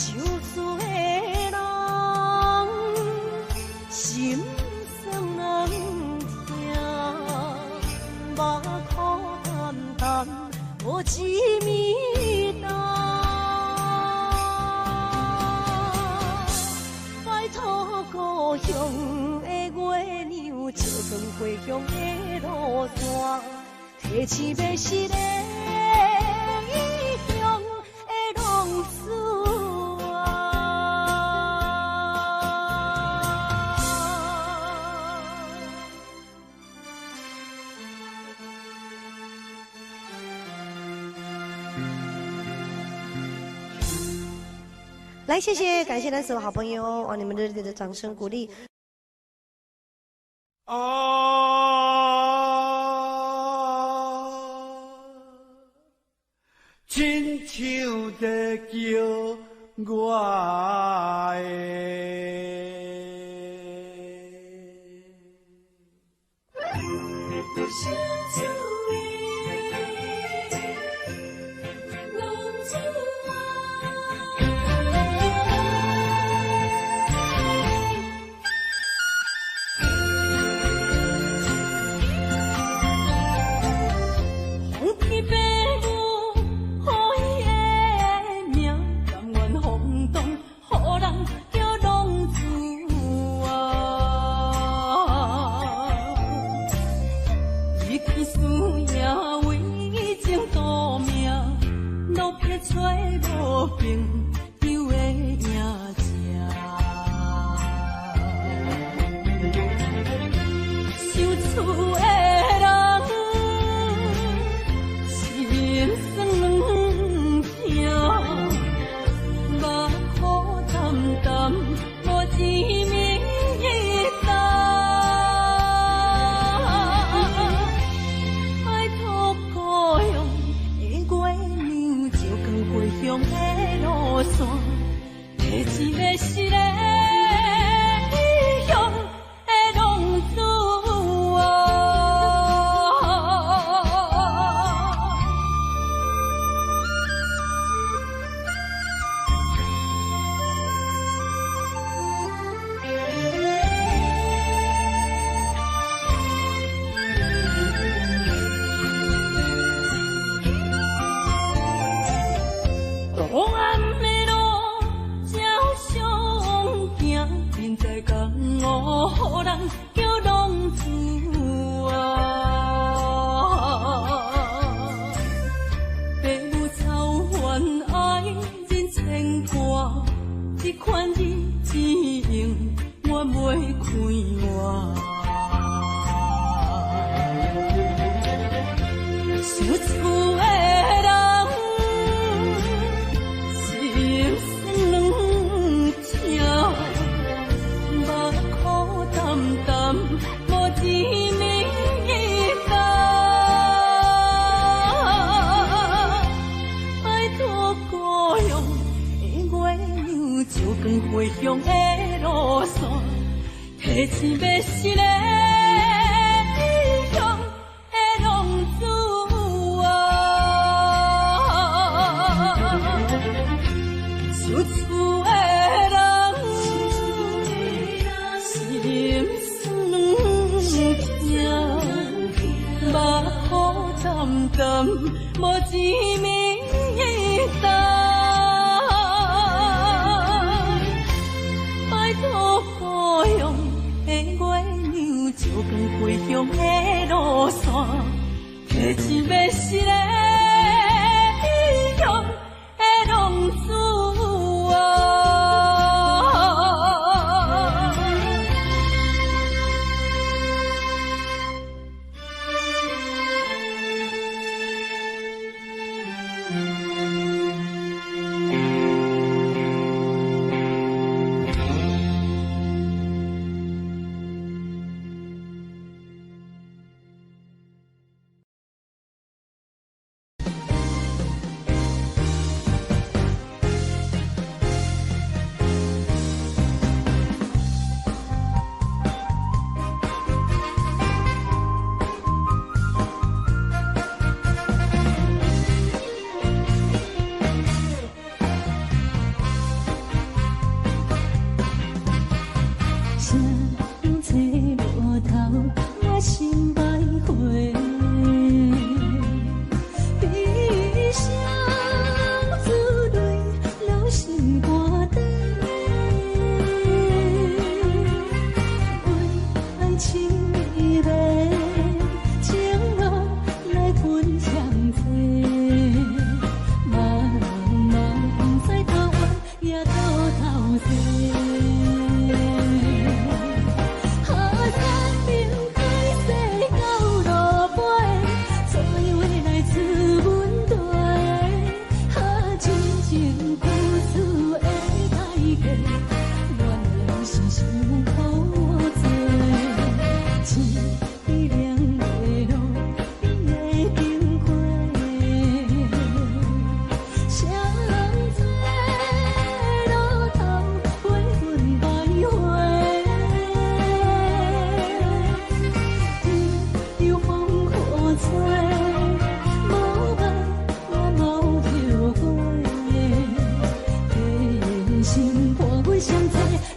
罪的人。心酸难听，目眶淡淡，无一面红。拜托故乡的月亮，照光回乡的路线，提醒要是个异来，谢谢，感谢咱所有好朋友哦，你们热烈的掌声鼓励。亲像在叫我的。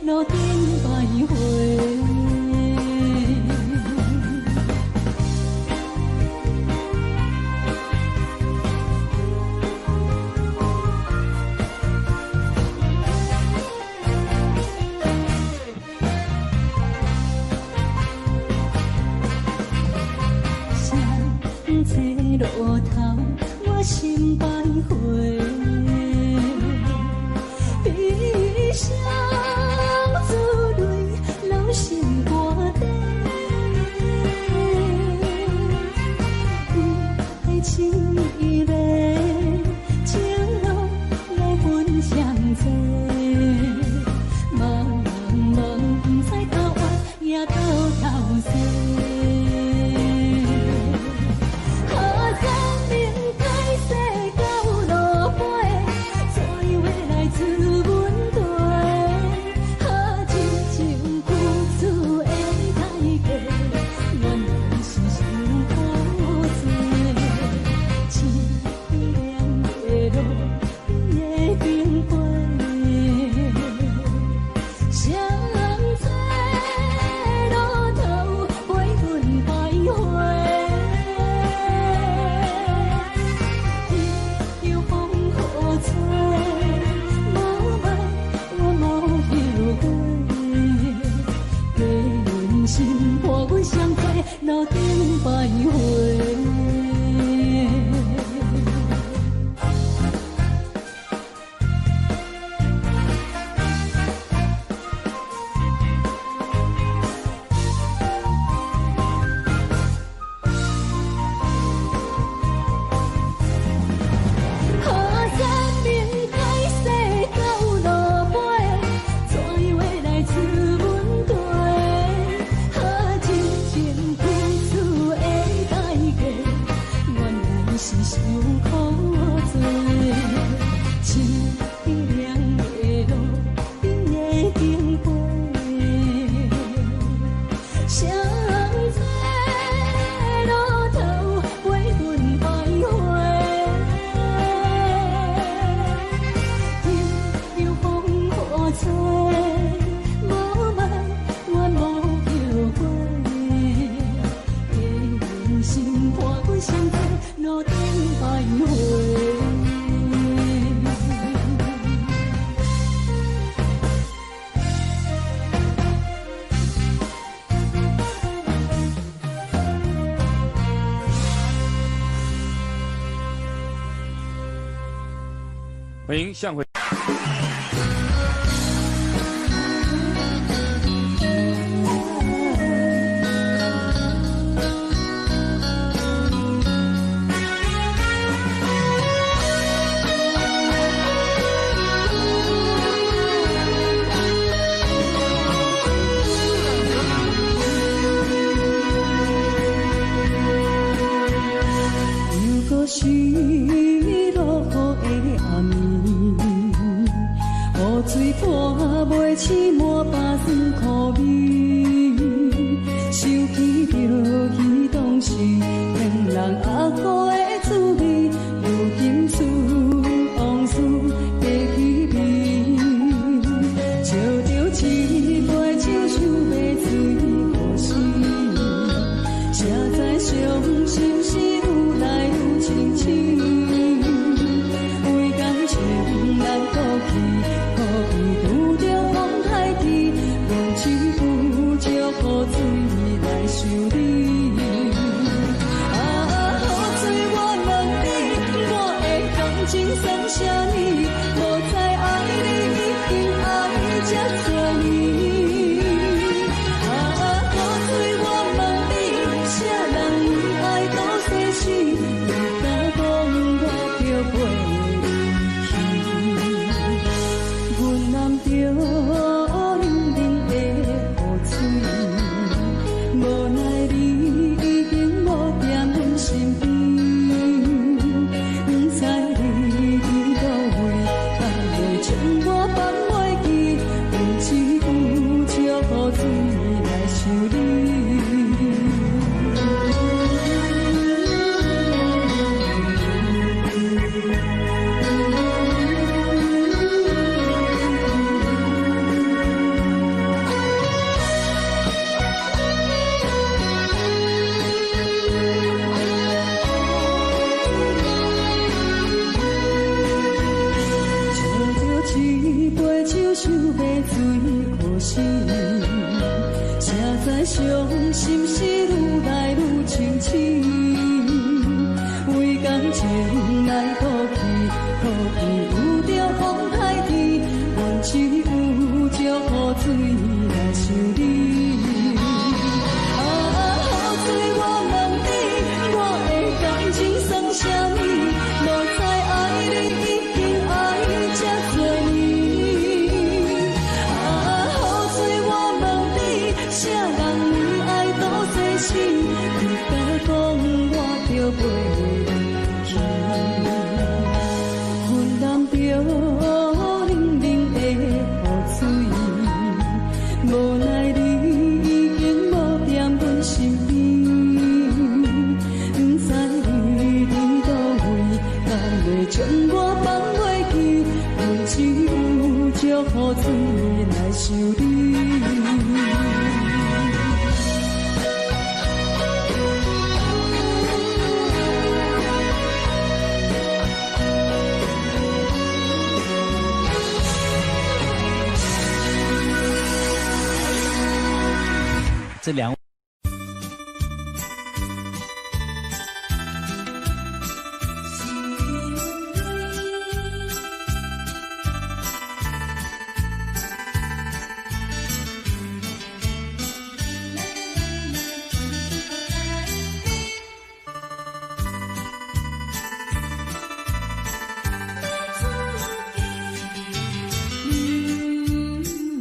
路顶徘徊。路头，我心徘徊，悲伤珠泪流心肝底，爱情依恋，情路来分相济，茫茫不知头弯也到头西。路顶徘徊。欢迎向回。水拖袂起满巴酸苦味，想起着彼当时骗人压苦的滋味，如今思往事白起味，笑着一杯酒想要醉予死，谁知伤心是愈来愈清醒，为感情难过去。拄着风海天，用手扶着雨水来修理。雨水我问你，我的感情算啥呢？无知爱你已经爱这多年。雨水我问你，啥人为爱到生死？你敢讲我着陪？着冷冷的雨水，无奈你已经无在身边，不知你伫倒位，敢会将我放袂记？手买水予心，谁知伤心事愈来愈清醒。为感情来赌气，可见有着风台天，阮只有祝雨水来想你。雨水我问你，我的感情算啥物？无知爱你已经爱这多年。雨水我问你，啥人为爱多细心？你甲讲我着袂记，阮淋着冷冷的雨水，无奈你已经无踮阮身边，不知你伫倒位，敢会将我放袂记？阮只有祝雨水来想你。这两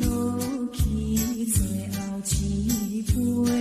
落去最后一杯。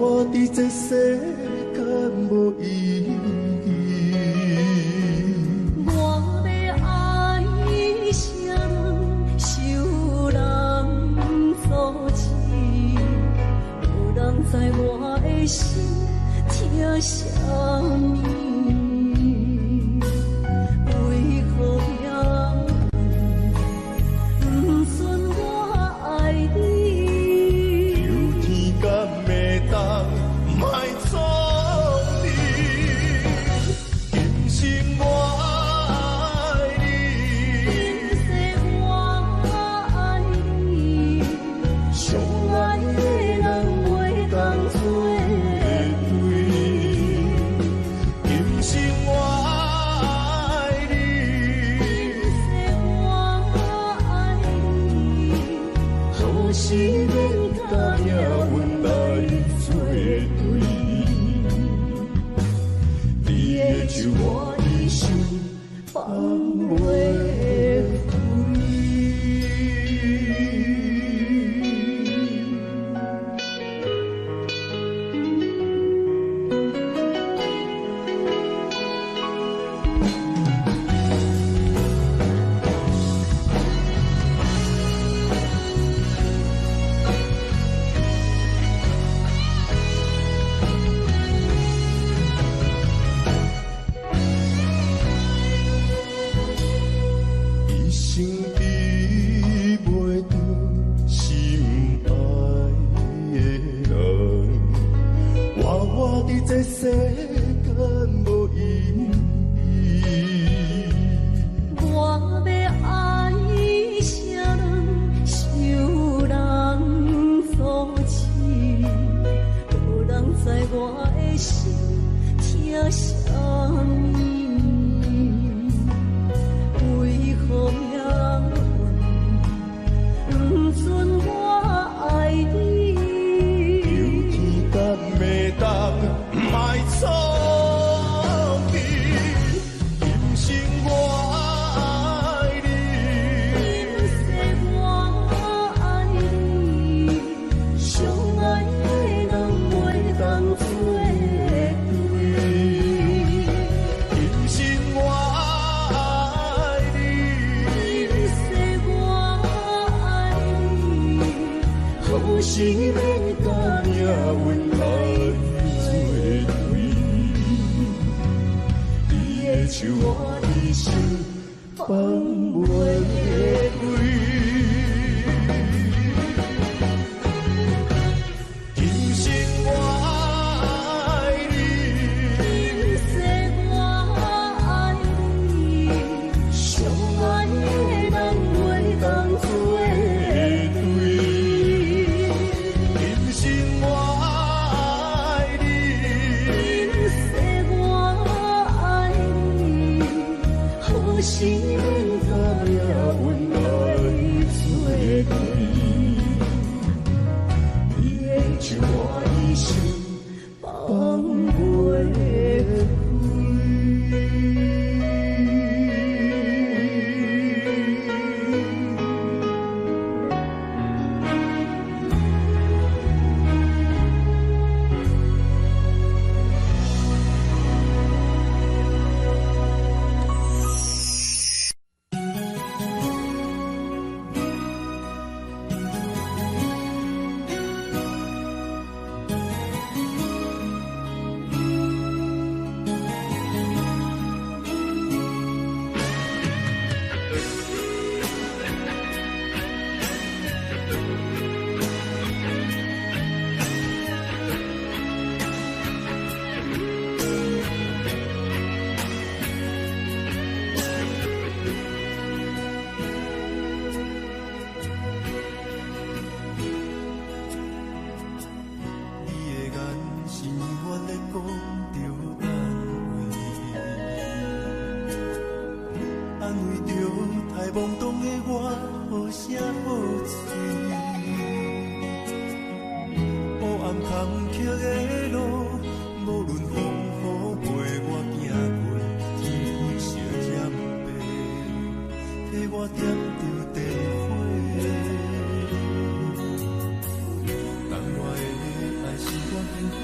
我伫这世间无意义。我要爱谁人，受人所欺，无人知我的心疼啥物。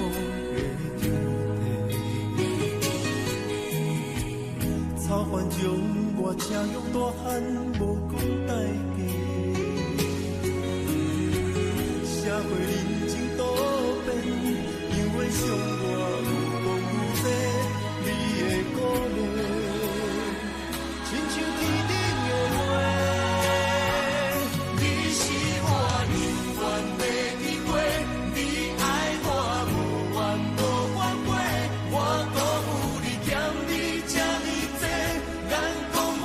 将我车用大汉，无讲代价。社会人情多变，因为伤我有讲有这，你的鼓励，亲像天顶的花。你是我永远的机会，你爱我无怨无怨过，我辜负你欠你这呢多，眼眶满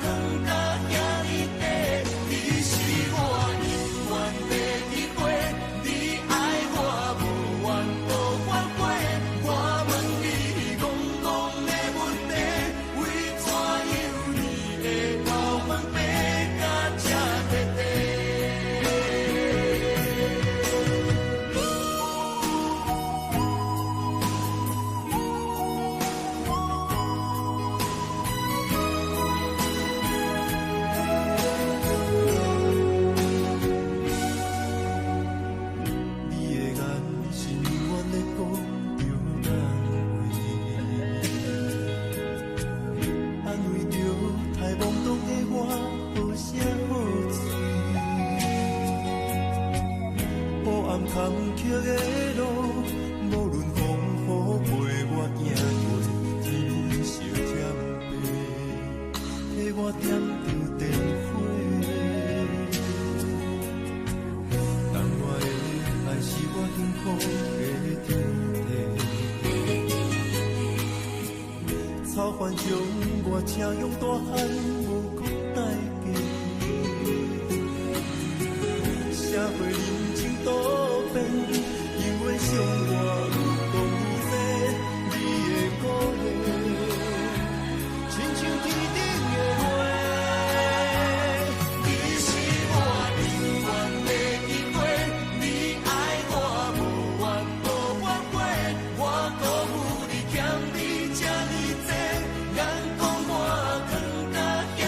光甲遐呢短。你是我永远的机会，你爱我无怨无怨过，我问你戆戆的问题，为怎样你的头毛白甲这短短？你的眼是永远在讲着安慰，安慰着太懵懂的我，好声好嘴。黑暗坎坷的路，无论风雨陪我行过，天色渐白，替我点着灯火。当我的爱是我幸福的天地，草原将我车用大汉，无讲代价。社会人情多变，因为伤我有讲有这，你的鼓励，亲像天顶的花。你是我永远的机会，你爱我无怨无怨过，我辜负你欠你这呢多，眼眶满光甲遐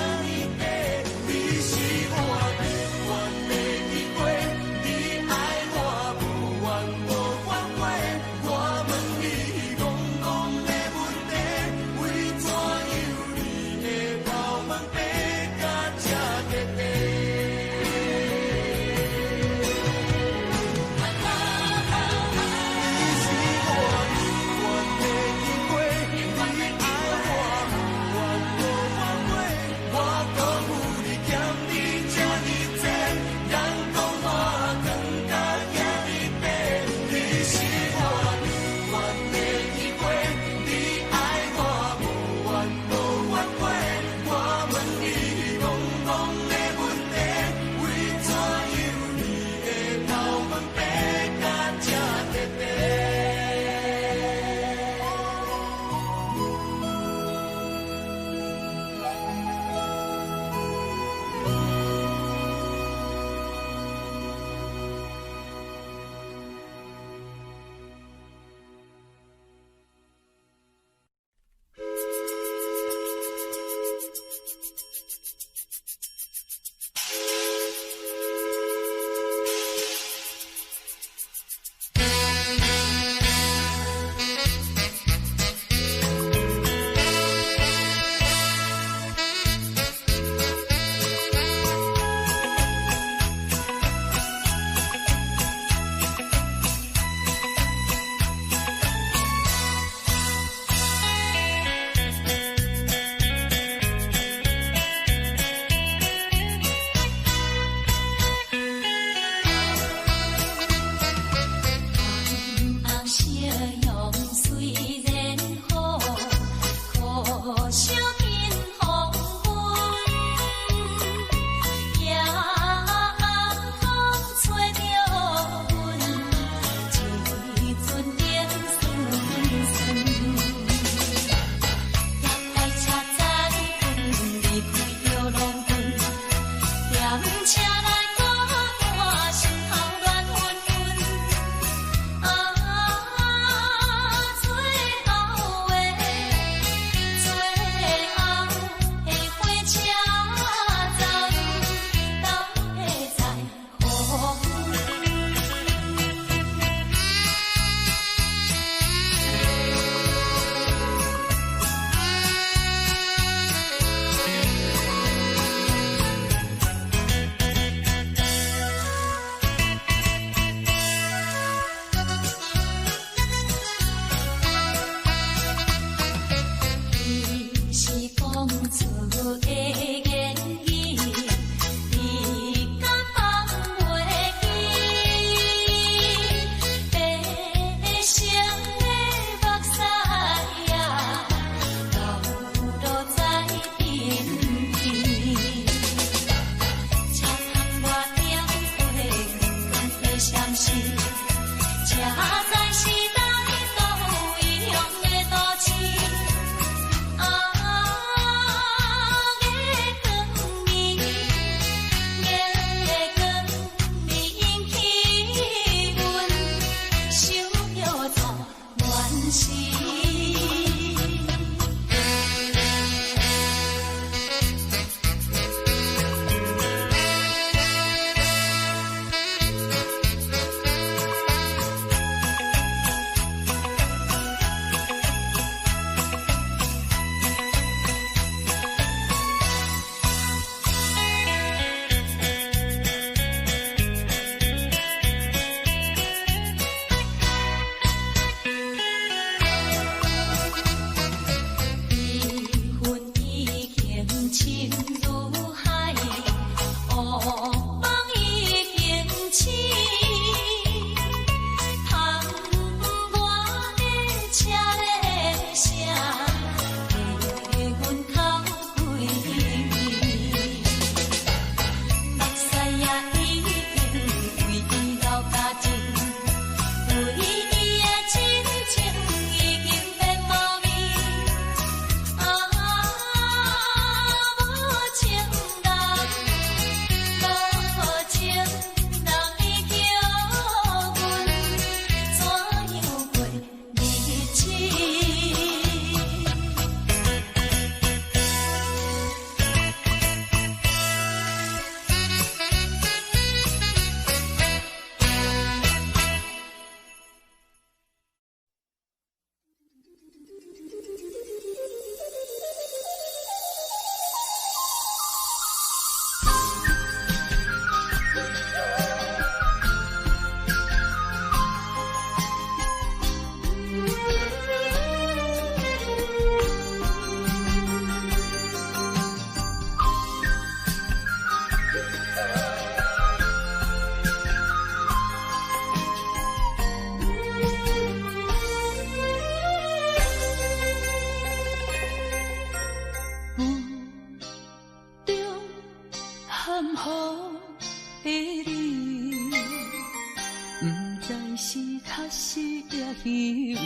也虚伪。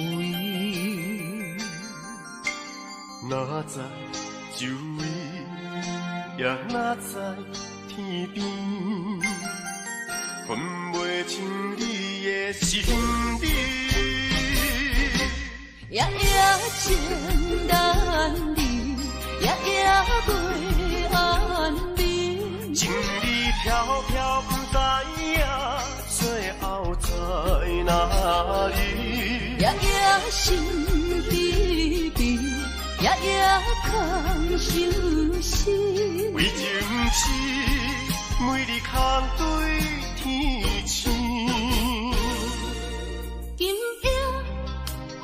哪知周围，也哪知天边，分袂清你的心理。夜夜情难离，夜夜袂安眠。情理飘飘，不知影最后在哪里。夜夜心悲悲，夜夜空相思。为情痴，每日空对天星。今夜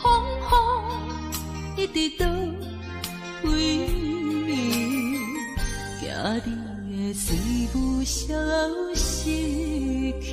风雨一直到为暝，惊你的随无消息去。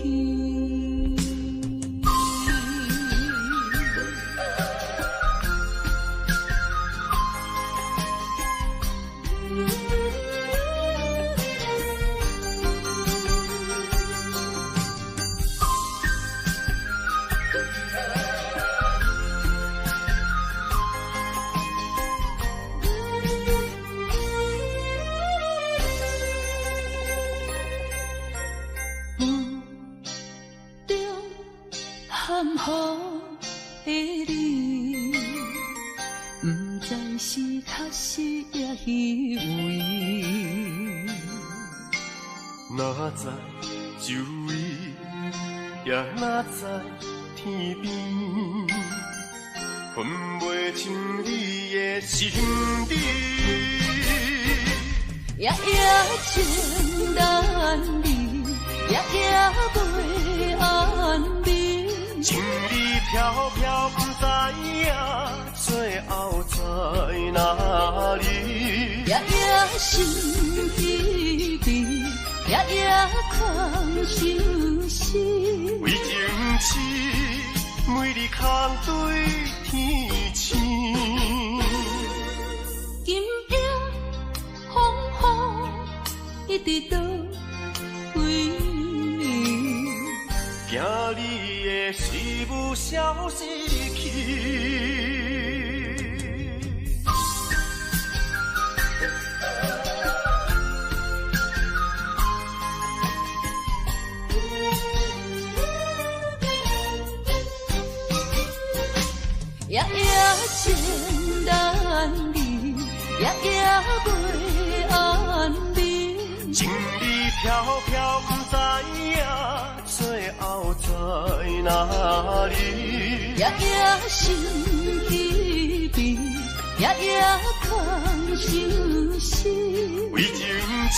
哪知周围，也哪知天边，分袂清你的心理。夜夜情难离，夜夜袂安眠。情理飘飘，不知影最后在哪里。夜夜心悲悲，夜夜空相思。为情痴，每日空对天星。今夜风雨一直到为暝，惊你的随无消息去。夜夜情难离，夜夜袂安眠。情理飘飘，不知影最后在哪里。夜夜心悲悲，夜夜空相思。为情痴，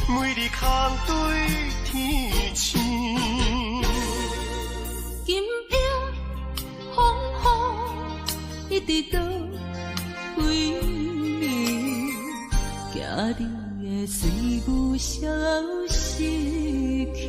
每日空对天星。今夜风雨一直到为暝，惊你的随无消息去。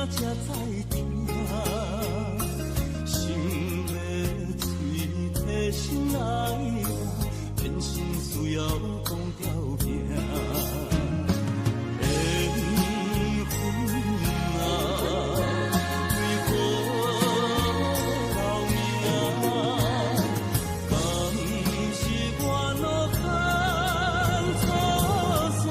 才知听，心的嘴替心爱人，变心需要讲条命。缘分啊，为何留命？敢是我路看错线？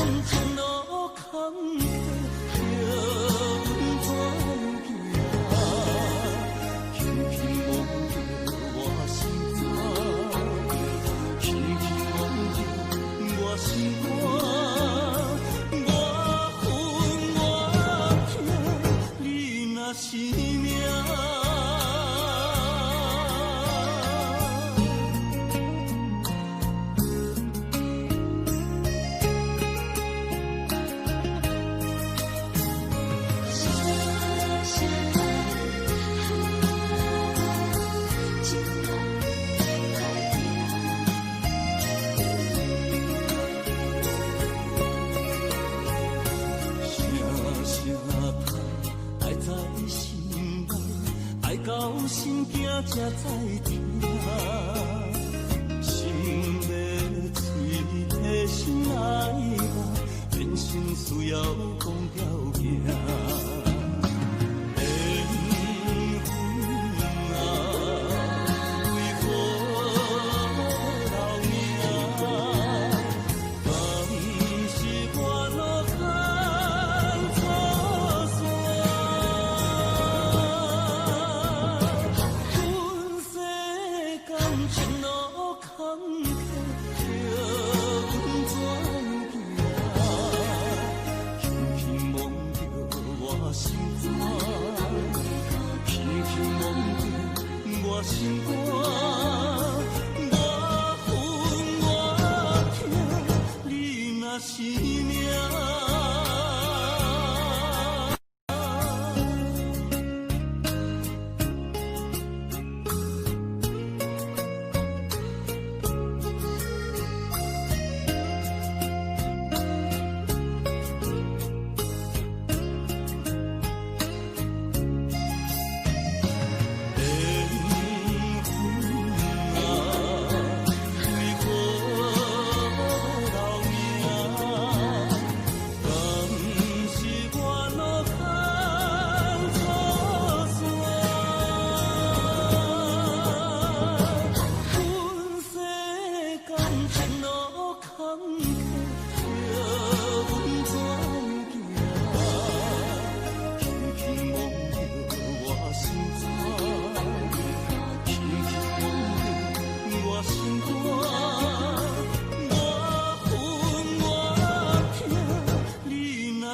前路坎坷，叫阮怎行？轻轻摸着我心肝，轻轻摸着我心肝，我恨我痛，你若是命。到心惊才知听，心要碎的心爱吧，人生需要讲条行。心肝，我恨我痛，你若是命。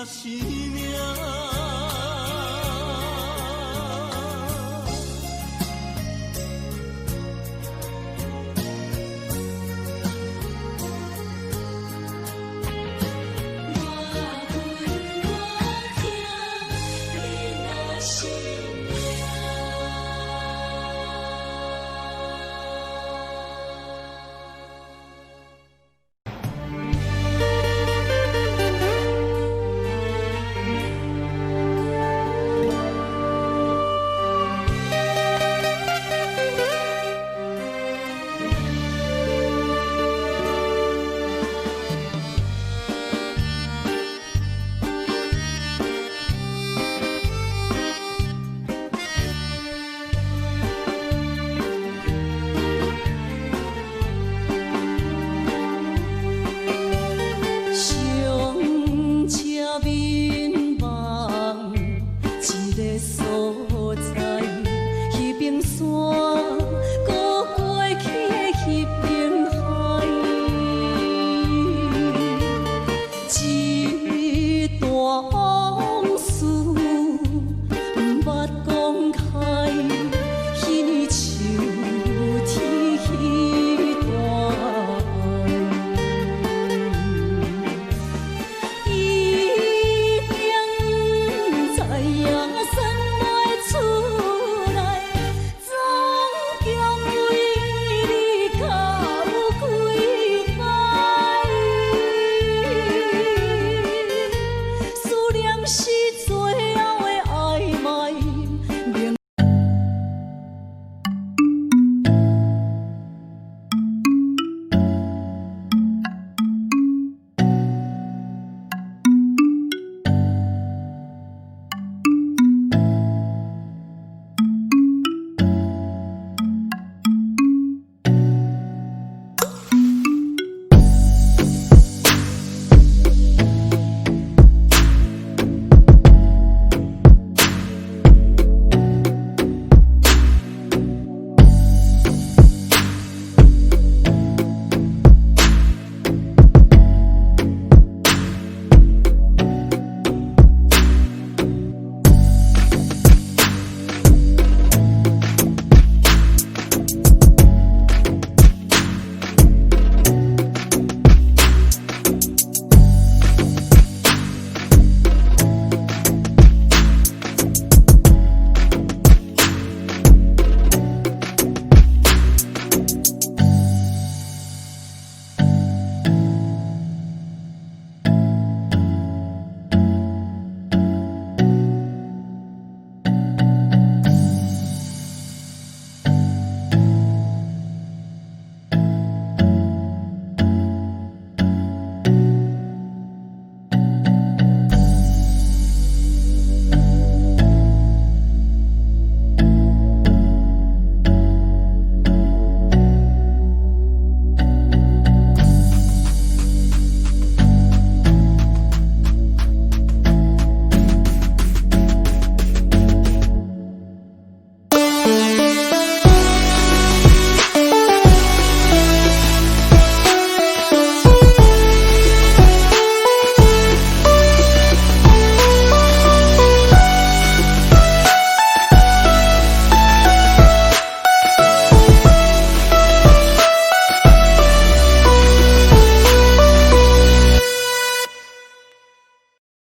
心。